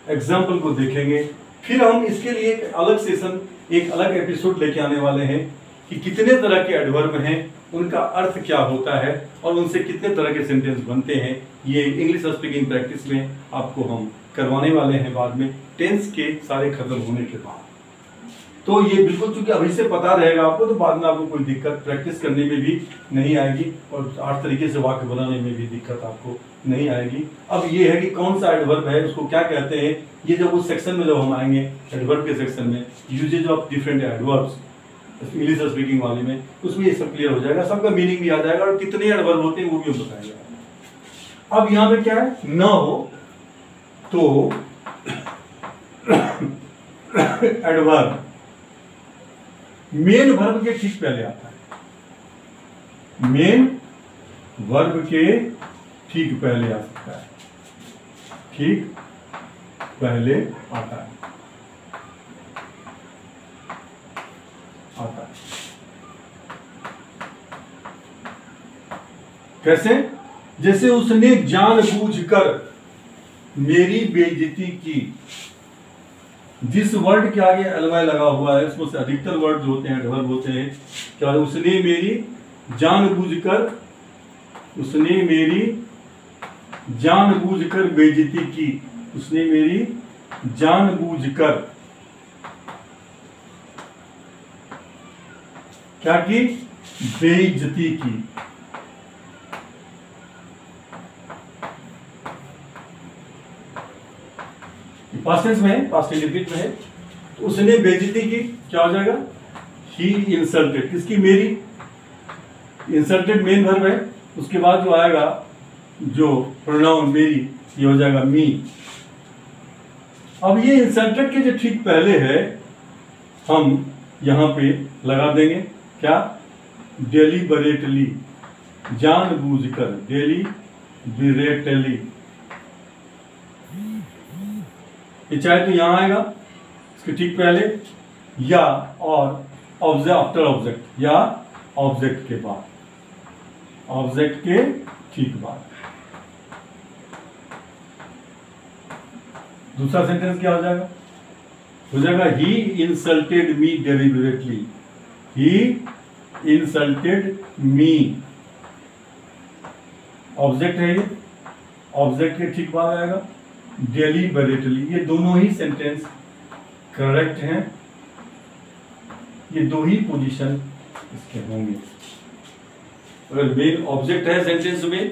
एग्जाम्पल को देखेंगे, फिर हम इसके लिए एक अलग सेशन, एक अलग एपिसोड लेके आने वाले हैं कि कितने तरह के एडवर्ब हैं, उनका अर्थ क्या होता है और उनसे कितने तरह के सेंटेंस बनते हैं। ये इंग्लिश स्पीकिंग प्रैक्टिस में आपको हम करवाने वाले हैं बाद में, टेंस के सारे खत्म होने के बाद। तो ये बिल्कुल चूंकि अभी से पता रहेगा आपको, तो बाद में आपको कोई दिक्कत प्रैक्टिस करने में भी नहीं आएगी और 8 तरीके से वाक्य बनाने में भी दिक्कत आपको नहीं आएगी। अब ये है कि कौन सा एडवर्ब है, उसको क्या कहते हैं, ये जब उस सेक्शन में जब हम आएंगे एडवर्ब के सेक्शन में, usages of different adverbs English speaking वाले में, उसमें ये सब क्लियर हो जाएगा, सबका मीनिंग भी आ जाएगा और कितने एडवर्ब होते हैं वो भी हम बताएंगे। अब यहाँ पे क्या है, ना हो तो एडवर्ब मेन वर्ब के ठीक पहले आता है, मेन वर्ब के ठीक पहले आ सकता है, ठीक पहले आता है, आता है। कैसे? जैसे उसने जानबूझकर मेरी बेइज्जती की। जिस वर्ड के आगे एलवाई लगा हुआ है उसमें से अधिकतर वर्ड जो होते हैं एडवर्ब होते हैं। क्या? उसने मेरी जानबूझकर, उसने मेरी जानबूझकर बेइज्जती की, उसने मेरी जानबूझकर क्या की? बेइज्जती की। पास्ट टेंस में है, पास्ट इंडेफिनिट में है, तो उसने बेइज्जती की, क्या हो जाएगा? ही इंसल्टेड। किसकी? मेरी। इंसल्टेड मेन वर्ब है, उसके बाद जो आएगा जो प्रोनाउन मेरी, ये हो जाएगा मी। अब ये इंसल्टेड के जो ठीक पहले है हम यहां पे लगा देंगे क्या? डेलिबरेटली, जानबूझकर, डेलिबरेटली। ये चाहे तो यहां आएगा इसके ठीक पहले, या और ऑब्जेक्ट आफ्टर ऑब्जेक्ट, या ऑब्जेक्ट के बाद, ऑब्जेक्ट के ठीक बाद। दूसरा सेंटेंस क्या हो जाएगा? हो जाएगा ही इंसल्टेड मी डेलिबरेटली, ही इंसल्टेड मी। ऑब्जेक्ट है ये, ऑब्जेक्ट के ठीक बाद आएगा डेलिबरेटली। ये दोनों ही सेंटेंस करेक्ट हैं, ये दो ही पोजीशन इसके होंगे। अगर मेन ऑब्जेक्ट है सेंटेंस में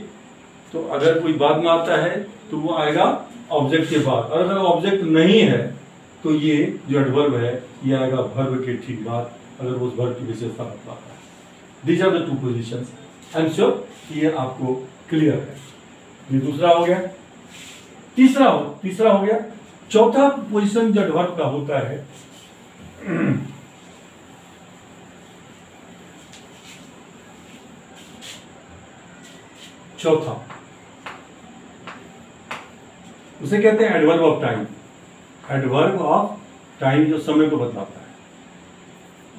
तो अगर कोई बाद में आता है तो वो आएगा ऑब्जेक्ट के बाद, और अगर ऑब्जेक्ट नहीं है तो ये जो एडवर्ब है ये आएगा वर्ब के ठीक बाद, अगर उस वर्ब की विशेषता बताता है। These are the two positions. I am sure ये आपको क्लियर है। ये दूसरा हो गया। तीसरा हो गया। चौथा पोजीशन जो एडवर्ब का होता है चौथा, उसे कहते हैं adverb of time. Adverb of time जो समय को बतलाता है,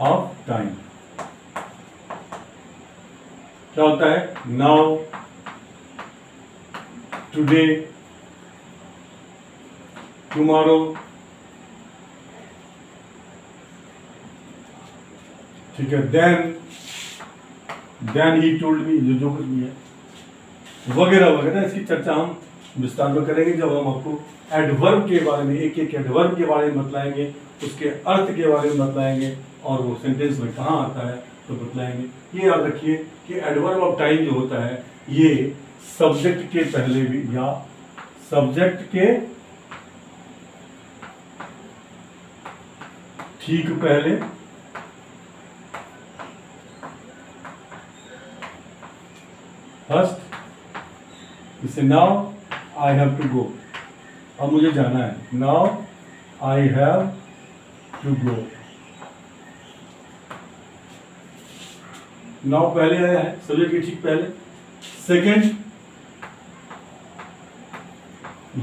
ऑफ टाइम। क्या होता है? नाउ, टुडे, टुमारो, ठीक है, देन ही टोल्ड मी, जो कुछ भी है, वगैरह वगैरह। इसकी चर्चा हम विस्तार में करेंगे जब हम आपको एडवर्ब के बारे में, एक एक एडवर्ब के बारे में बतलाएंगे, उसके अर्थ के बारे में बतलाएंगे और वो सेंटेंस में कहाँ आता है तो बतलाएंगे। ये याद रखिए कि एडवर्ब ऑफ टाइम जो होता है ये सब्जेक्ट के पहले भी या सब्जेक्ट के ठीक पहले फर्स्ट, जैसे now I have to go, अब मुझे जाना है, now I have to go. Now पहले आया है, सब्जेक्ट के ठीक पहले। सेकेंड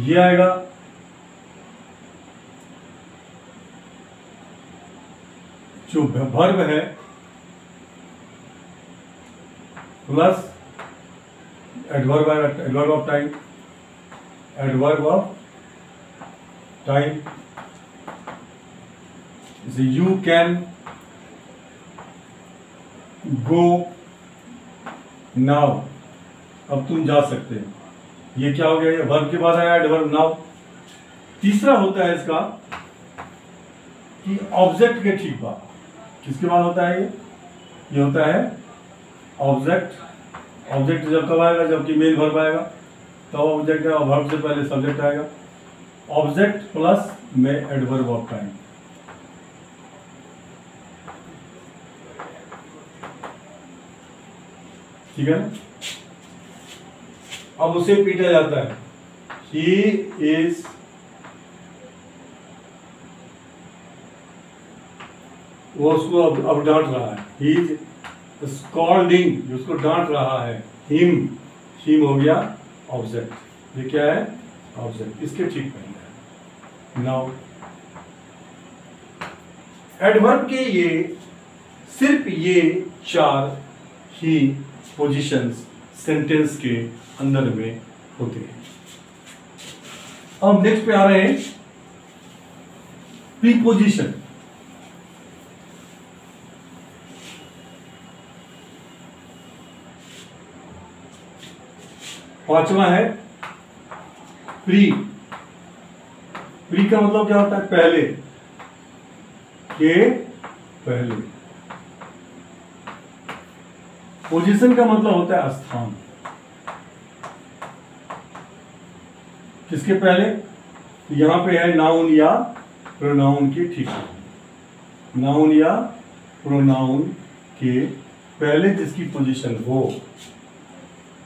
ये आएगा, जो वर्ब है प्लस एडवर्ब आएगा, adverb of time, adverb of time. You can go now, अब तुम जा सकते हो। ये क्या हो गया, ये वर्ब के बाद आया एडवर्ब नाउ। तीसरा होता है इसका कि ऑब्जेक्ट के ठीक बाद, किसके बाद होता है ये होता है ऑब्जेक्ट। ऑब्जेक्ट जब कब आएगा, जबकि मेन वर्ब आएगा तब ऑब्जेक्ट है, और वर्ब से पहले सब्जेक्ट आएगा। ऑब्जेक्ट प्लस में एडवर्ब ऑफ टाइम। ठीक है ना। अब उसे पीटा जाता है, ही इज वो उसको अब डांट रहा है, ही इज स्कॉल्डिंग, उसको डांट रहा है। हिम हो गया ऑब्जेक्ट, ये क्या है ऑब्जेक्ट, इसके ठीक पहले है। नाउ एडवर्ब के ये सिर्फ ये 4 ही पोजीशंस सेंटेंस के अंदर में होते हैं। अब नेक्स्ट पे आ रहे हैं प्रीपोजिशन। पांचवा है प्री। प्री का मतलब क्या होता है, पहले के पहले। पोजीशन का मतलब होता है स्थान, किसके पहले, यहां पे है नाउन या प्रोनाउन के ठीक, नाउन या प्रोनाउन के पहले जिसकी पोजीशन हो।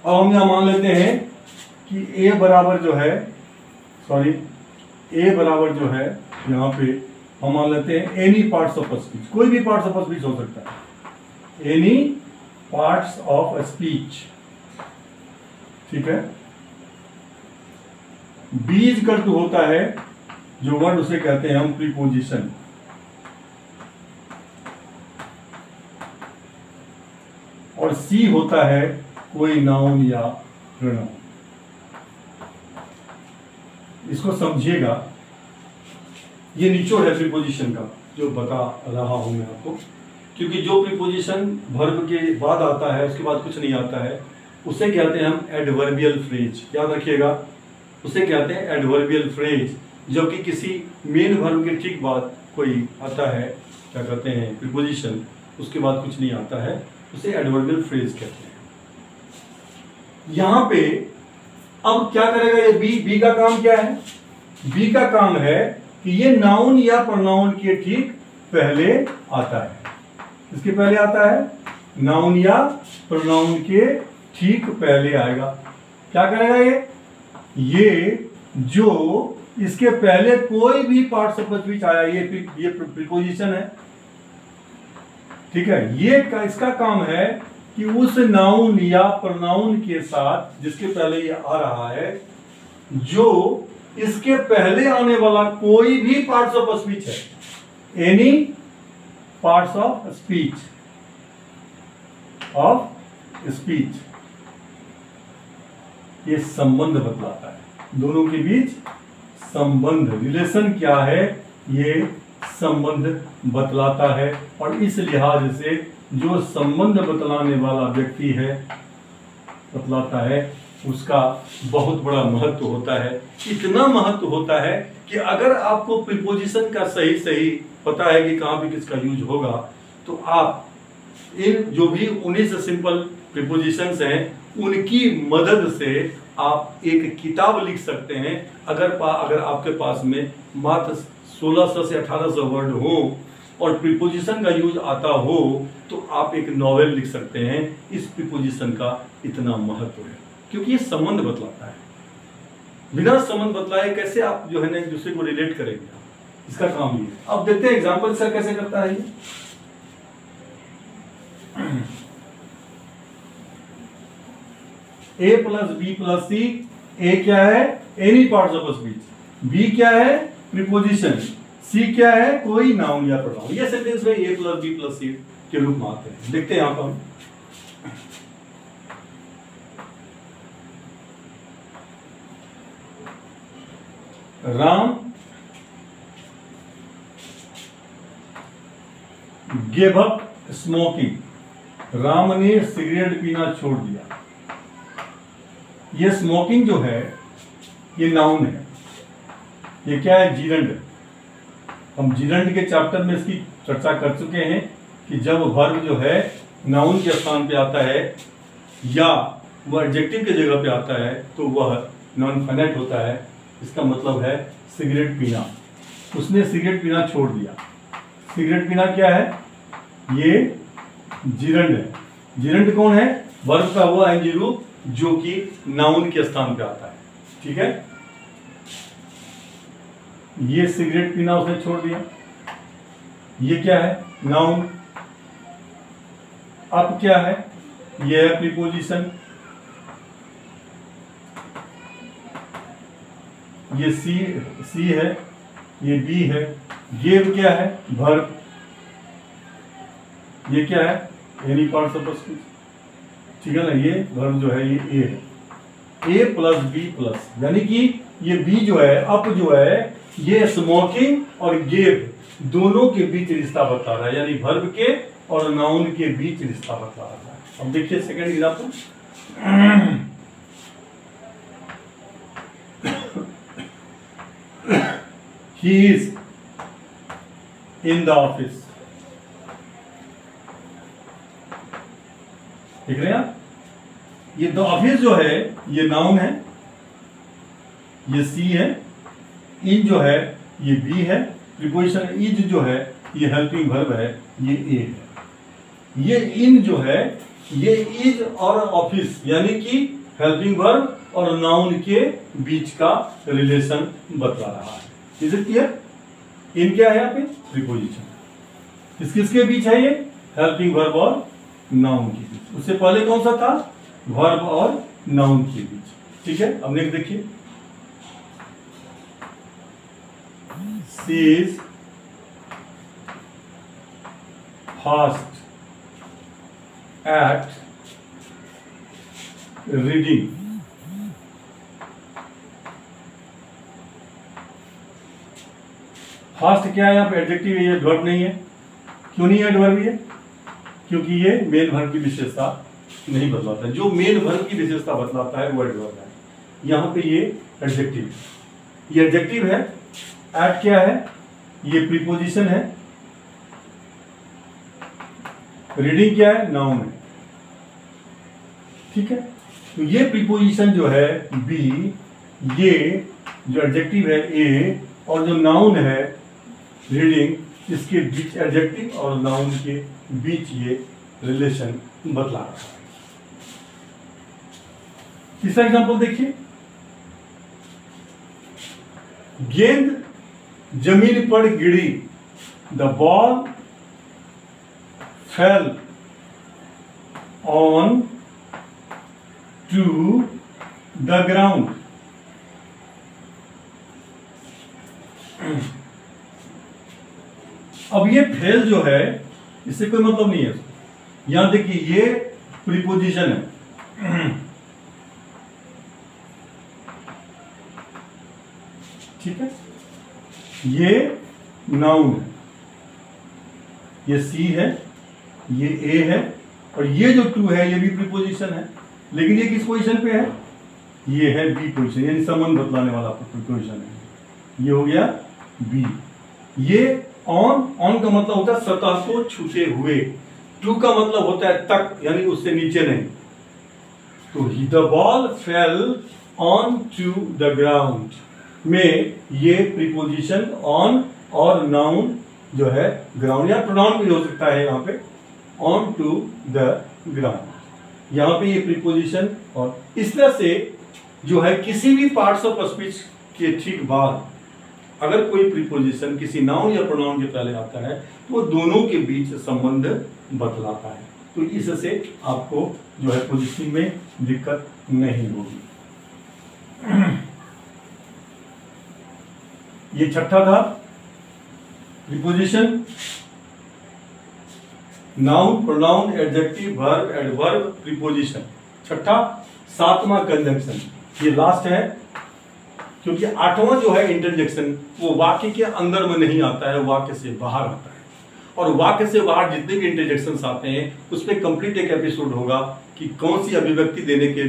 अब हम यहां मान लेते हैं कि ए बराबर जो है, सॉरी ए बराबर जो है यहां पे हम मान लेते हैं एनी पार्ट्स ऑफ स्पीच, कोई भी पार्ट्स ऑफ स्पीच हो सकता है, एनी पार्ट्स ऑफ स्पीच। ठीक है। बी इक्वल टू होता है जो वर्ड, उसे कहते हैं हम प्रीपोजिशन। और सी होता है कोई नाउन या प्रोनाउन। इसको समझिएगा, ये निचोड़ है प्रीपोजिशन का जो बता रहा हूं मैं आपको, क्योंकि जो प्रीपोजिशन वर्ब के बाद आता है उसके बाद कुछ नहीं आता है, उसे कहते हैं हम एडवर्बियल फ्रेज। याद रखिएगा, उसे कहते हैं एडवर्बियल फ्रेज। जबकि किसी मेन वर्ब के ठीक बाद कोई आता है, क्या कहते हैं प्रीपोजिशन, उसके बाद कुछ नहीं आता है, उसे एडवर्बियल फ्रेज कहते हैं। यहां पे अब क्या करेगा ये बी का काम क्या है, बी का काम है कि ये नाउन या प्रोनाउन के ठीक पहले आता है। इसके पहले आता है नाउन या प्रोनाउन के ठीक पहले आएगा। क्या करेगा ये जो इसके पहले कोई भी पार्ट्स ऑफ स्पीच आया, ये प्रीपोजिशन है। ठीक है। ये इसका काम है कि उस नाउन या प्रोनाउन के साथ जिसके पहले ये आ रहा है, जो इसके पहले आने वाला कोई भी पार्ट्स ऑफ स्पीच है, एनी पार्ट्स ऑफ स्पीच ये संबंध बतलाता है। दोनों के बीच संबंध, रिलेशन क्या है, ये संबंध बतलाता है। और इस लिहाज से जो संबंध बतलाने वाला व्यक्ति है, बतलाता है, उसका बहुत बड़ा महत्व होता है। इतना महत्व होता है कि अगर आपको प्रीपोजिशन का सही पता है कि कहां पे किसका यूज होगा, तो आप इन जो भी 19 सिंपल प्रीपोजिशंस हैं, उनकी मदद से आप एक किताब लिख सकते हैं। अगर आपके पास में मात्र 1600 से 1800 वर्ड हो और प्रीपोजिशन का यूज आता हो, तो आप एक नॉवेल लिख सकते हैं। इस प्रीपोजिशन का इतना महत्व है, क्योंकि ये संबंध बतलाता है। बिना संबंध बतलाए कैसे आप जो है ना एक दूसरे को रिलेट करेंगे, इसका काम ये है। अब देखते हैं एग्जाम्पल सर कैसे करता है ये। A plus B plus C, A क्या है any parts of speech, B क्या है प्रीपोजिशन, सी क्या है कोई नाउन या प्रोनाउन। ये सेंटेंस में ए प्लस बी प्लस सी के रूप में आते हैं। देखते हैं यहां पर Ram gave up smoking, Ram ने सिगरेट पीना छोड़ दिया। ये स्मोकिंग जो है ये नाउन है, ये क्या है जीरंड। हम जीरंड के चैप्टर में इसकी चर्चा कर चुके हैं कि जब वर्ब जो है नाउन के स्थान पे आता है या वह एडजेक्टिव की जगह पे आता है तो वह नॉन फाइनाइट होता है। इसका मतलब है सिगरेट पीना, उसने सिगरेट पीना छोड़ दिया। सिगरेट पीना क्या है, ये जीरंड है। जीरंड कौन है, वर्ब का वो एनजी रूप जो कि नाउन के स्थान पे आता है। ठीक है, ये सिगरेट पीना उसने छोड़ दिया, ये क्या है नाउन। अब क्या है, ये है प्रीपोजिशन, ये सी है, ये बी है। गेव क्या है वर्ब, ये क्या है एनी पार्ट्स ऑफ स्पीच। ठीक है ना, ये वर्ब जो है ये ए है। ए प्लस बी प्लस, यानी कि ये बी जो है अप जो है ये स्मोकिंग और गेव दोनों के बीच रिश्ता बता रहा है, यानी वर्ब के और नाउन के बीच रिश्ता बता रहा है। अब देखिए second example, he is in the office। देख रहे हैं आप, ये द ऑफिस जो है ये नाउन है, ये सी है, इन जो है ये बी है, प्रीपोजिशन इज जो है ये हेल्पिंग वर्ब है, ये ए है। ये इन जो है ये इज और ऑफिस यानी कि हेल्पिंग वर्ब और नाउन के बीच का रिलेशन बतला रहा है। Is it clear? इन क्या है यहाँ पे प्रीपोजिशन, किसके बीच है ये हेल्पिंग वर्ब और नाउन के बीच। उससे पहले कौन सा था, वर्ब और नाउन के बीच। ठीक है, अब नेक्स्ट देखिए, she is fast at reading. Fast क्या है यहाँ पे एडजेक्टिव है, ये वर्ब नहीं है। क्यों नहीं है एडवर्ब ये, क्योंकि ये मेन वर्ब की विशेषता नहीं बतलाता है। जो मेन वर्ब की विशेषता बतलाता है वो एडवर्ब है। यहाँ पे ये एडजेक्टिव, ये एडजेक्टिव है। एट क्या है, ये प्रीपोजिशन है। रीडिंग क्या है, नाउन है। ठीक है, तो ये प्रीपोजिशन जो है बी, ये जो एडजेक्टिव है ए, और जो नाउन है रीडिंग, इसके बीच एडजेक्टिव और नाउन के बीच ये रिलेशन बतला रहा है। तीसरा एग्जांपल देखिए, गेंद जमीन पर गिरी, the ball fell on to the ground. अब ये फेल जो है इससे कोई मतलब नहीं है। यहां देखिए ये प्रीपोजिशन है, ठीक है, ये नाउन है, ये सी है, ये ए है, और ये जो टू है ये भी प्रीपोजिशन है। लेकिन ये किस पोजीशन पे है, ये है बी पोजीशन, यानी संबंध बतलाने वाला प्रीपोजिशन है। ये हो गया बी। ये ऑन, ऑन का मतलब होता है सतह को छूते हुए, टू का मतलब होता है तक, यानी उससे नीचे नहीं। तो the ball fell on to the ground में ये प्रीपोजिशन ऑन और नाउन जो है ग्राउंड, या प्रोनाउन भी हो सकता है यहाँ पे, ऑन टू द ग्राउंड। यहाँ पे ये प्रीपोजिशन, और इस तरह से जो है किसी भी पार्ट्स ऑफ स्पीच के ठीक बाद अगर कोई प्रीपोजिशन किसी नाउन या प्रोनाउन के पहले आता है तो वो दोनों के बीच संबंध बतलाता है। तो इससे आपको जो है पोजिशनिंग में दिक्कत नहीं होगी। ये छठा था preposition, noun, pronoun, adjective, verb, adverb, preposition. छठा। सातवां कंजंक्शन, ये लास्ट है क्योंकि आठवां जो है इंटरजेक्शन वो वाक्य के अंदर में नहीं आता है, वाक्य से बाहर आता है। और वाक्य से बाहर जितने भी इंटरजेक्शंस आते हैं उस पर कंप्लीट एक एपिसोड होगा कि कौन सी अभिव्यक्ति देने के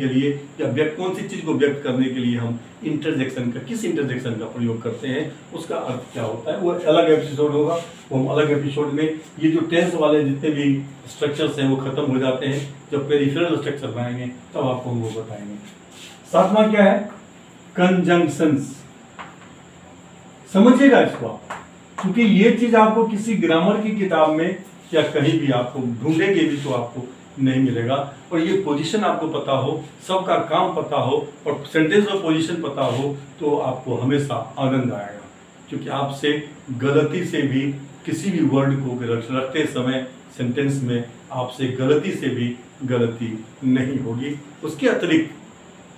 लिए या कौन सी चीज को व्यक्त करने के लिए हम इंटरजेक्शन का, किस इंटरजेक्शन का प्रयोग करते हैं, उसका अर्थ क्या होता है, वो अलग एपिसोड होगा। वो हम अलग एपिसोड में ये जो टेंस वाले जितने भी स्ट्रक्चर्स हैं वो खत्म हो जाते हैं। जब पेरिफेरल स्ट्रक्चर बनाएंगे तब आपको हम वो बताएंगे। सातवां क्या है? कंजंक्शंस। समझिएगा इसको आप, क्योंकि ये चीज आपको किसी ग्रामर की किताब में या कहीं भी आपको ढूंढेंगे भी तो आपको नहीं मिलेगा। और ये पोजीशन आपको पता हो, सबका काम पता हो और सेंटेंस और पोजीशन पता हो तो आपको हमेशा आनंद आएगा, क्योंकि आपसे गलती से भी किसी भी वर्ड को रखते समय सेंटेंस में आपसे गलती से भी गलती नहीं होगी। उसके अतिरिक्त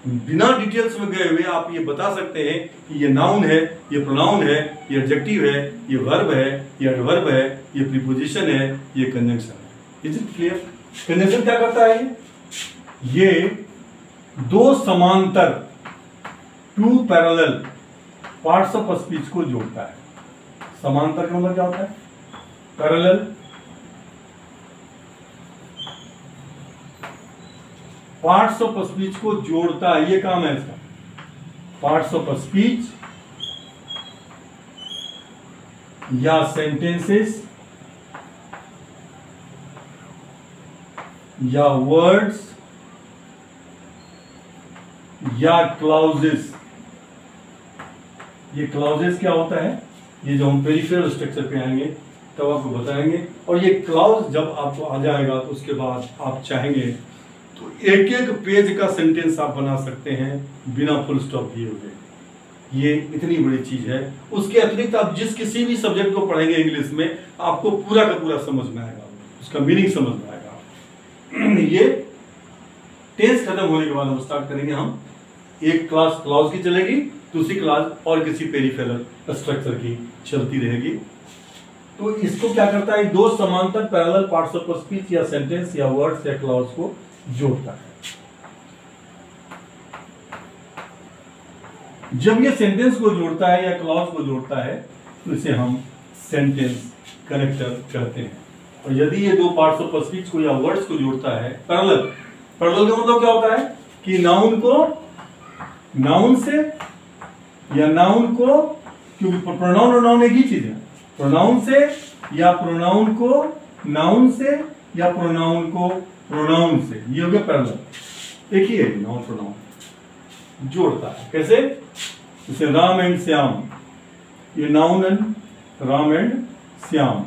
बिना डिटेल्स में गए हुए आप ये बता सकते हैं कि ये नाउन है, ये प्रोनाउन है, ये एडजेक्टिव है, ये वर्ब है, ये एडवर्ब है, ये प्रीपोजिशन है, ये कंजंक्शन है। Is it clear? कंजंक्शन क्या करता है? ये दो समांतर, two parallel parts of speech को जोड़ता है। समांतर का मतलब क्या होता है? पैरेलल पार्ट्स ऑफ स्पीच को जोड़ता है, ये काम है इसका। पार्ट्स ऑफ स्पीच या सेंटेंसेस या वर्ड्स या क्लाउजेस। ये क्लाउजेस क्या होता है? ये जो हम पेरिफेरल स्ट्रक्चर पे आएंगे तब आपको बताएंगे। और ये क्लाउज जब आपको आ जाएगा तो उसके बाद आप चाहेंगे तो एक एक पेज का सेंटेंस आप बना सकते हैं बिना फुल स्टॉप दिए हुए। ये इतनी बड़ी चीज है। उसके अतिरिक्त आप जिस किसी भी सब्जेक्ट को पढ़ेंगे इंग्लिश में आपको पूरा का पूरा समझ में आएगा, उसका मीनिंग समझ में आएगा। ये टेंस खत्म होने के बाद हम स्टार्ट करेंगे। हम एक क्लास क्लाउज की चलेगी, दूसरी क्लास और किसी पेरिफेरल स्ट्रक्चर की चलती रहेगी। तो इसको क्या करता है? दो समांतर पैरेलल पार्ट्स ऑफ स्पीच या सेंटेंस या वर्ड्स या क्लाउज को जोड़ता है। जब ये सेंटेंस को जोड़ता है या क्लॉज को जोड़ता है तो इसे हम सेंटेंस कनेक्टर कहते हैं। और यदि ये दो पार्ट्स ऑफ स्पीच को या वर्ड्स को जोड़ता है पैरेलल, पैरेलल का मतलब क्या होता है कि नाउन को नाउन से या नाउन को, क्योंकि प्रोनाउन और नाउन एक ही चीज है, प्रोनाउन से या प्रोनाउन को नाउन से या प्रोनाउन को प्रोनाउन से, ये हो गया पैरेलल। एक ही है नाउन प्रोनाउन जोड़ता है। कैसे? जैसे राम एंड श्याम, ये noun and Ram and Shyam,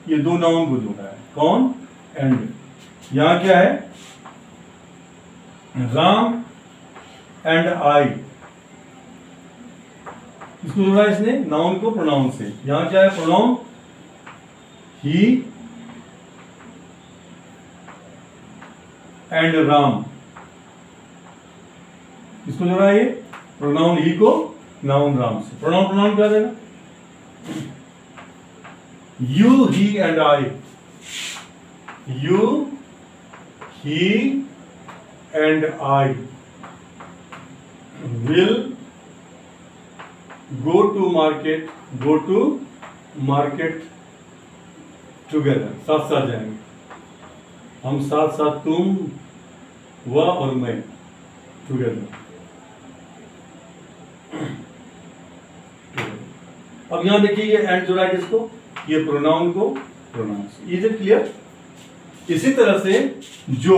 ये दो नाउन को जोड़ा है। कौन? एंड। यहां क्या है? राम एंड आई, इसको जोड़ा इसने नाउन को प्रोनाउन से। यहां क्या है? प्रोनाउन ही एंड राम, इसको जोड़ा है ये प्रोनाउन ही को नाउन राम से। प्रोनाउन प्रोनाउन क्या देगा? You he and I, you he and I will go to market together, साथ साथ जाएंगे हम, साथ साथ, तुम, वह और मैं, together। अब यहां देखिए ये एंड जोड़ा है किसको? ये प्रोनाउन को प्रोनाउन से। Is it clear? इसी तरह से जो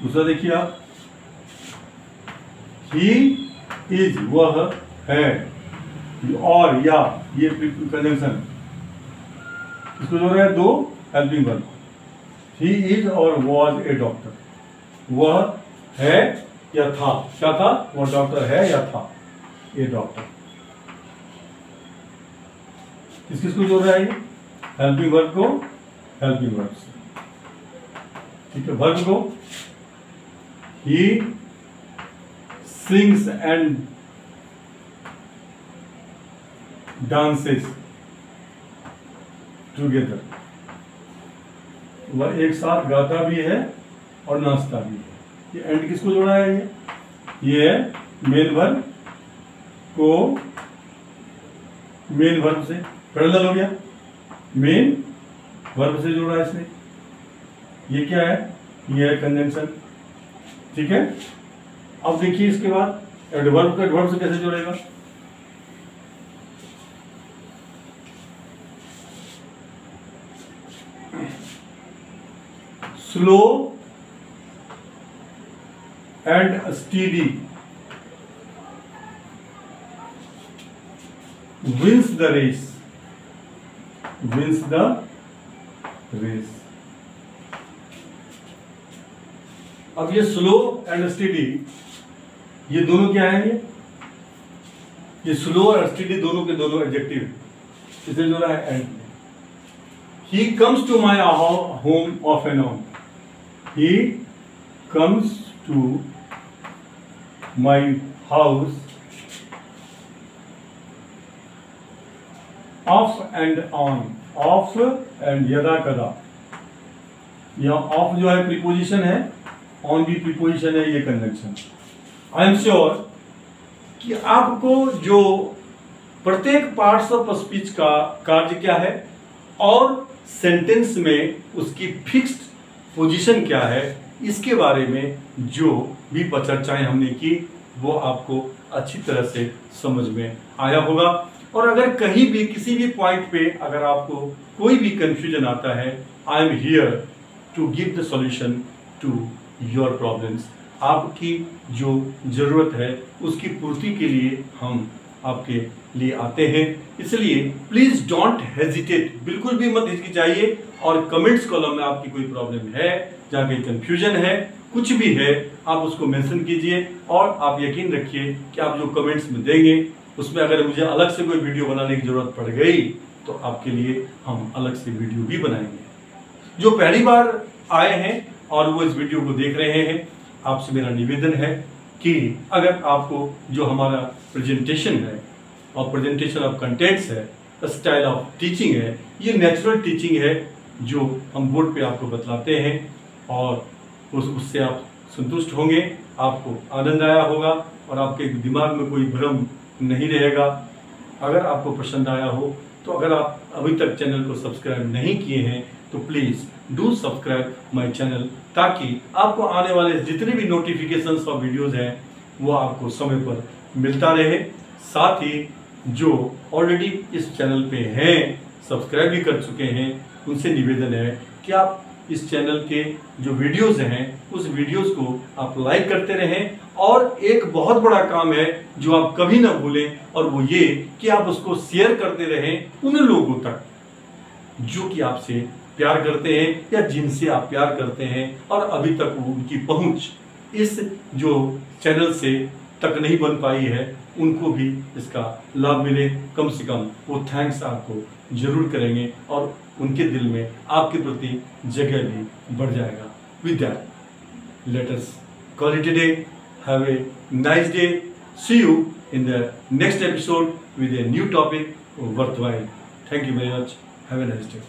दूसरा देखिए आप, ही इज, वह है, और या, ये कंजंक्शन इसको जो है दो हेल्पिंग वर्ब, ही इज और वॉज ए डॉक्टर, वह है या था, क्या था, वह डॉक्टर है या था, ए डॉक्टर। किसको जोड़ रहा है ये, हेल्पिंग वर्ब को हेल्पिंग वर्ब से, ठीक है। वर्ब को he sings and dances together, वह एक साथ गाता भी है और नाचता भी है। ये एंड किसको जोड़ा है, ये है मेन वर्ब को मेन वर्ब से, पैरेलल हो गया, मेन वर्ब से जोड़ा है इसने। ये क्या है, ये है कंजंक्शन, ठीक है। अब देखिए इसके बाद एडवर्ब को एडवर्ब से कैसे जोड़ेगा, slow and steady wins the race, wins the race। अब ये स्लो एंड स्टीडी, ये दोनों क्या है, ये स्लो और स्टीडी दोनों के दोनों एडजेक्टिव, इसे जो है and. He comes to my home off and on, he comes to my house off and on, off and यदा कदा, यह ऑफ जो है प्रीपोजिशन है, ऑन भी प्रीपोजिशन है, ये कंजंक्शन। आई एम श्योर कि आपको जो प्रत्येक पार्ट्स ऑफ स्पीच का कार्य क्या है और सेंटेंस में उसकी फिक्स्ड पोजीशन क्या है, इसके बारे में जो भी चर्चाएं हमने की वो आपको अच्छी तरह से समझ में आया होगा। और अगर कहीं भी किसी भी पॉइंट पे अगर आपको कोई भी कंफ्यूजन आता है, I am here to give the solution to your problems. आपकी जो ज़रूरत है उसकी पूर्ति के लिए हम आपके लिए आते हैं, इसलिए प्लीज़ डोंट हेजिटेट, बिल्कुल भी मत हिचकिचाइए। और कमेंट्स कॉलम में आपकी कोई प्रॉब्लम है, जहाँ कहीं कंफ्यूजन है, कुछ भी है, आप उसको मेंशन कीजिए। और आप यकीन रखिए कि आप जो कमेंट्स में देंगे उसमें अगर मुझे अलग से कोई वीडियो बनाने की जरूरत पड़ गई तो आपके लिए हम अलग से वीडियो भी बनाएंगे। जो पहली बार आए हैं और वो इस वीडियो को देख रहे हैं, आपसे मेरा निवेदन है कि अगर आपको जो हमारा प्रेजेंटेशन है और प्रेजेंटेशन ऑफ कंटेंट्स है, स्टाइल ऑफ टीचिंग है, ये नेचुरल टीचिंग है जो हम बोर्ड पे आपको बतलाते हैं और उससे आप संतुष्ट होंगे, आपको आनंद आया होगा और आपके दिमाग में कोई भ्रम नहीं रहेगा। अगर आपको पसंद आया हो तो अगर आप अभी तक चैनल को सब्सक्राइब नहीं किए हैं तो please do subscribe my channel, ताकि आपको आने वाले जितने भी नोटिफिकेशंस और वीडियोज़ हैं वो आपको समय पर मिलता रहे। साथ ही जो ऑलरेडी इस चैनल पे हैं, सब्सक्राइब भी कर चुके हैं, उनसे निवेदन है कि आप इस चैनल के जो वीडियोस हैं उस वीडियोस को आप लाइक करते रहें। और एक बहुत बड़ा काम है जो आप कभी ना भूलें, और वो ये कि आप उसको शेयर करते रहें उन लोगों तक जो कि आपसे प्यार करते हैं या जिनसे आप प्यार करते हैं और अभी तक वो उनकी पहुंच इस जो चैनल से तक नहीं बन पाई है, उनको भी इसका लाभ मिले। कम से कम वो थैंक्स आपको जरूर करेंगे और उनके दिल में आपके प्रति जगह भी बढ़ जाएगा। With that let us call it a day. Have a nice day. See you in the next episode with a new topic worthwhile. Thank you very much. Have a nice day.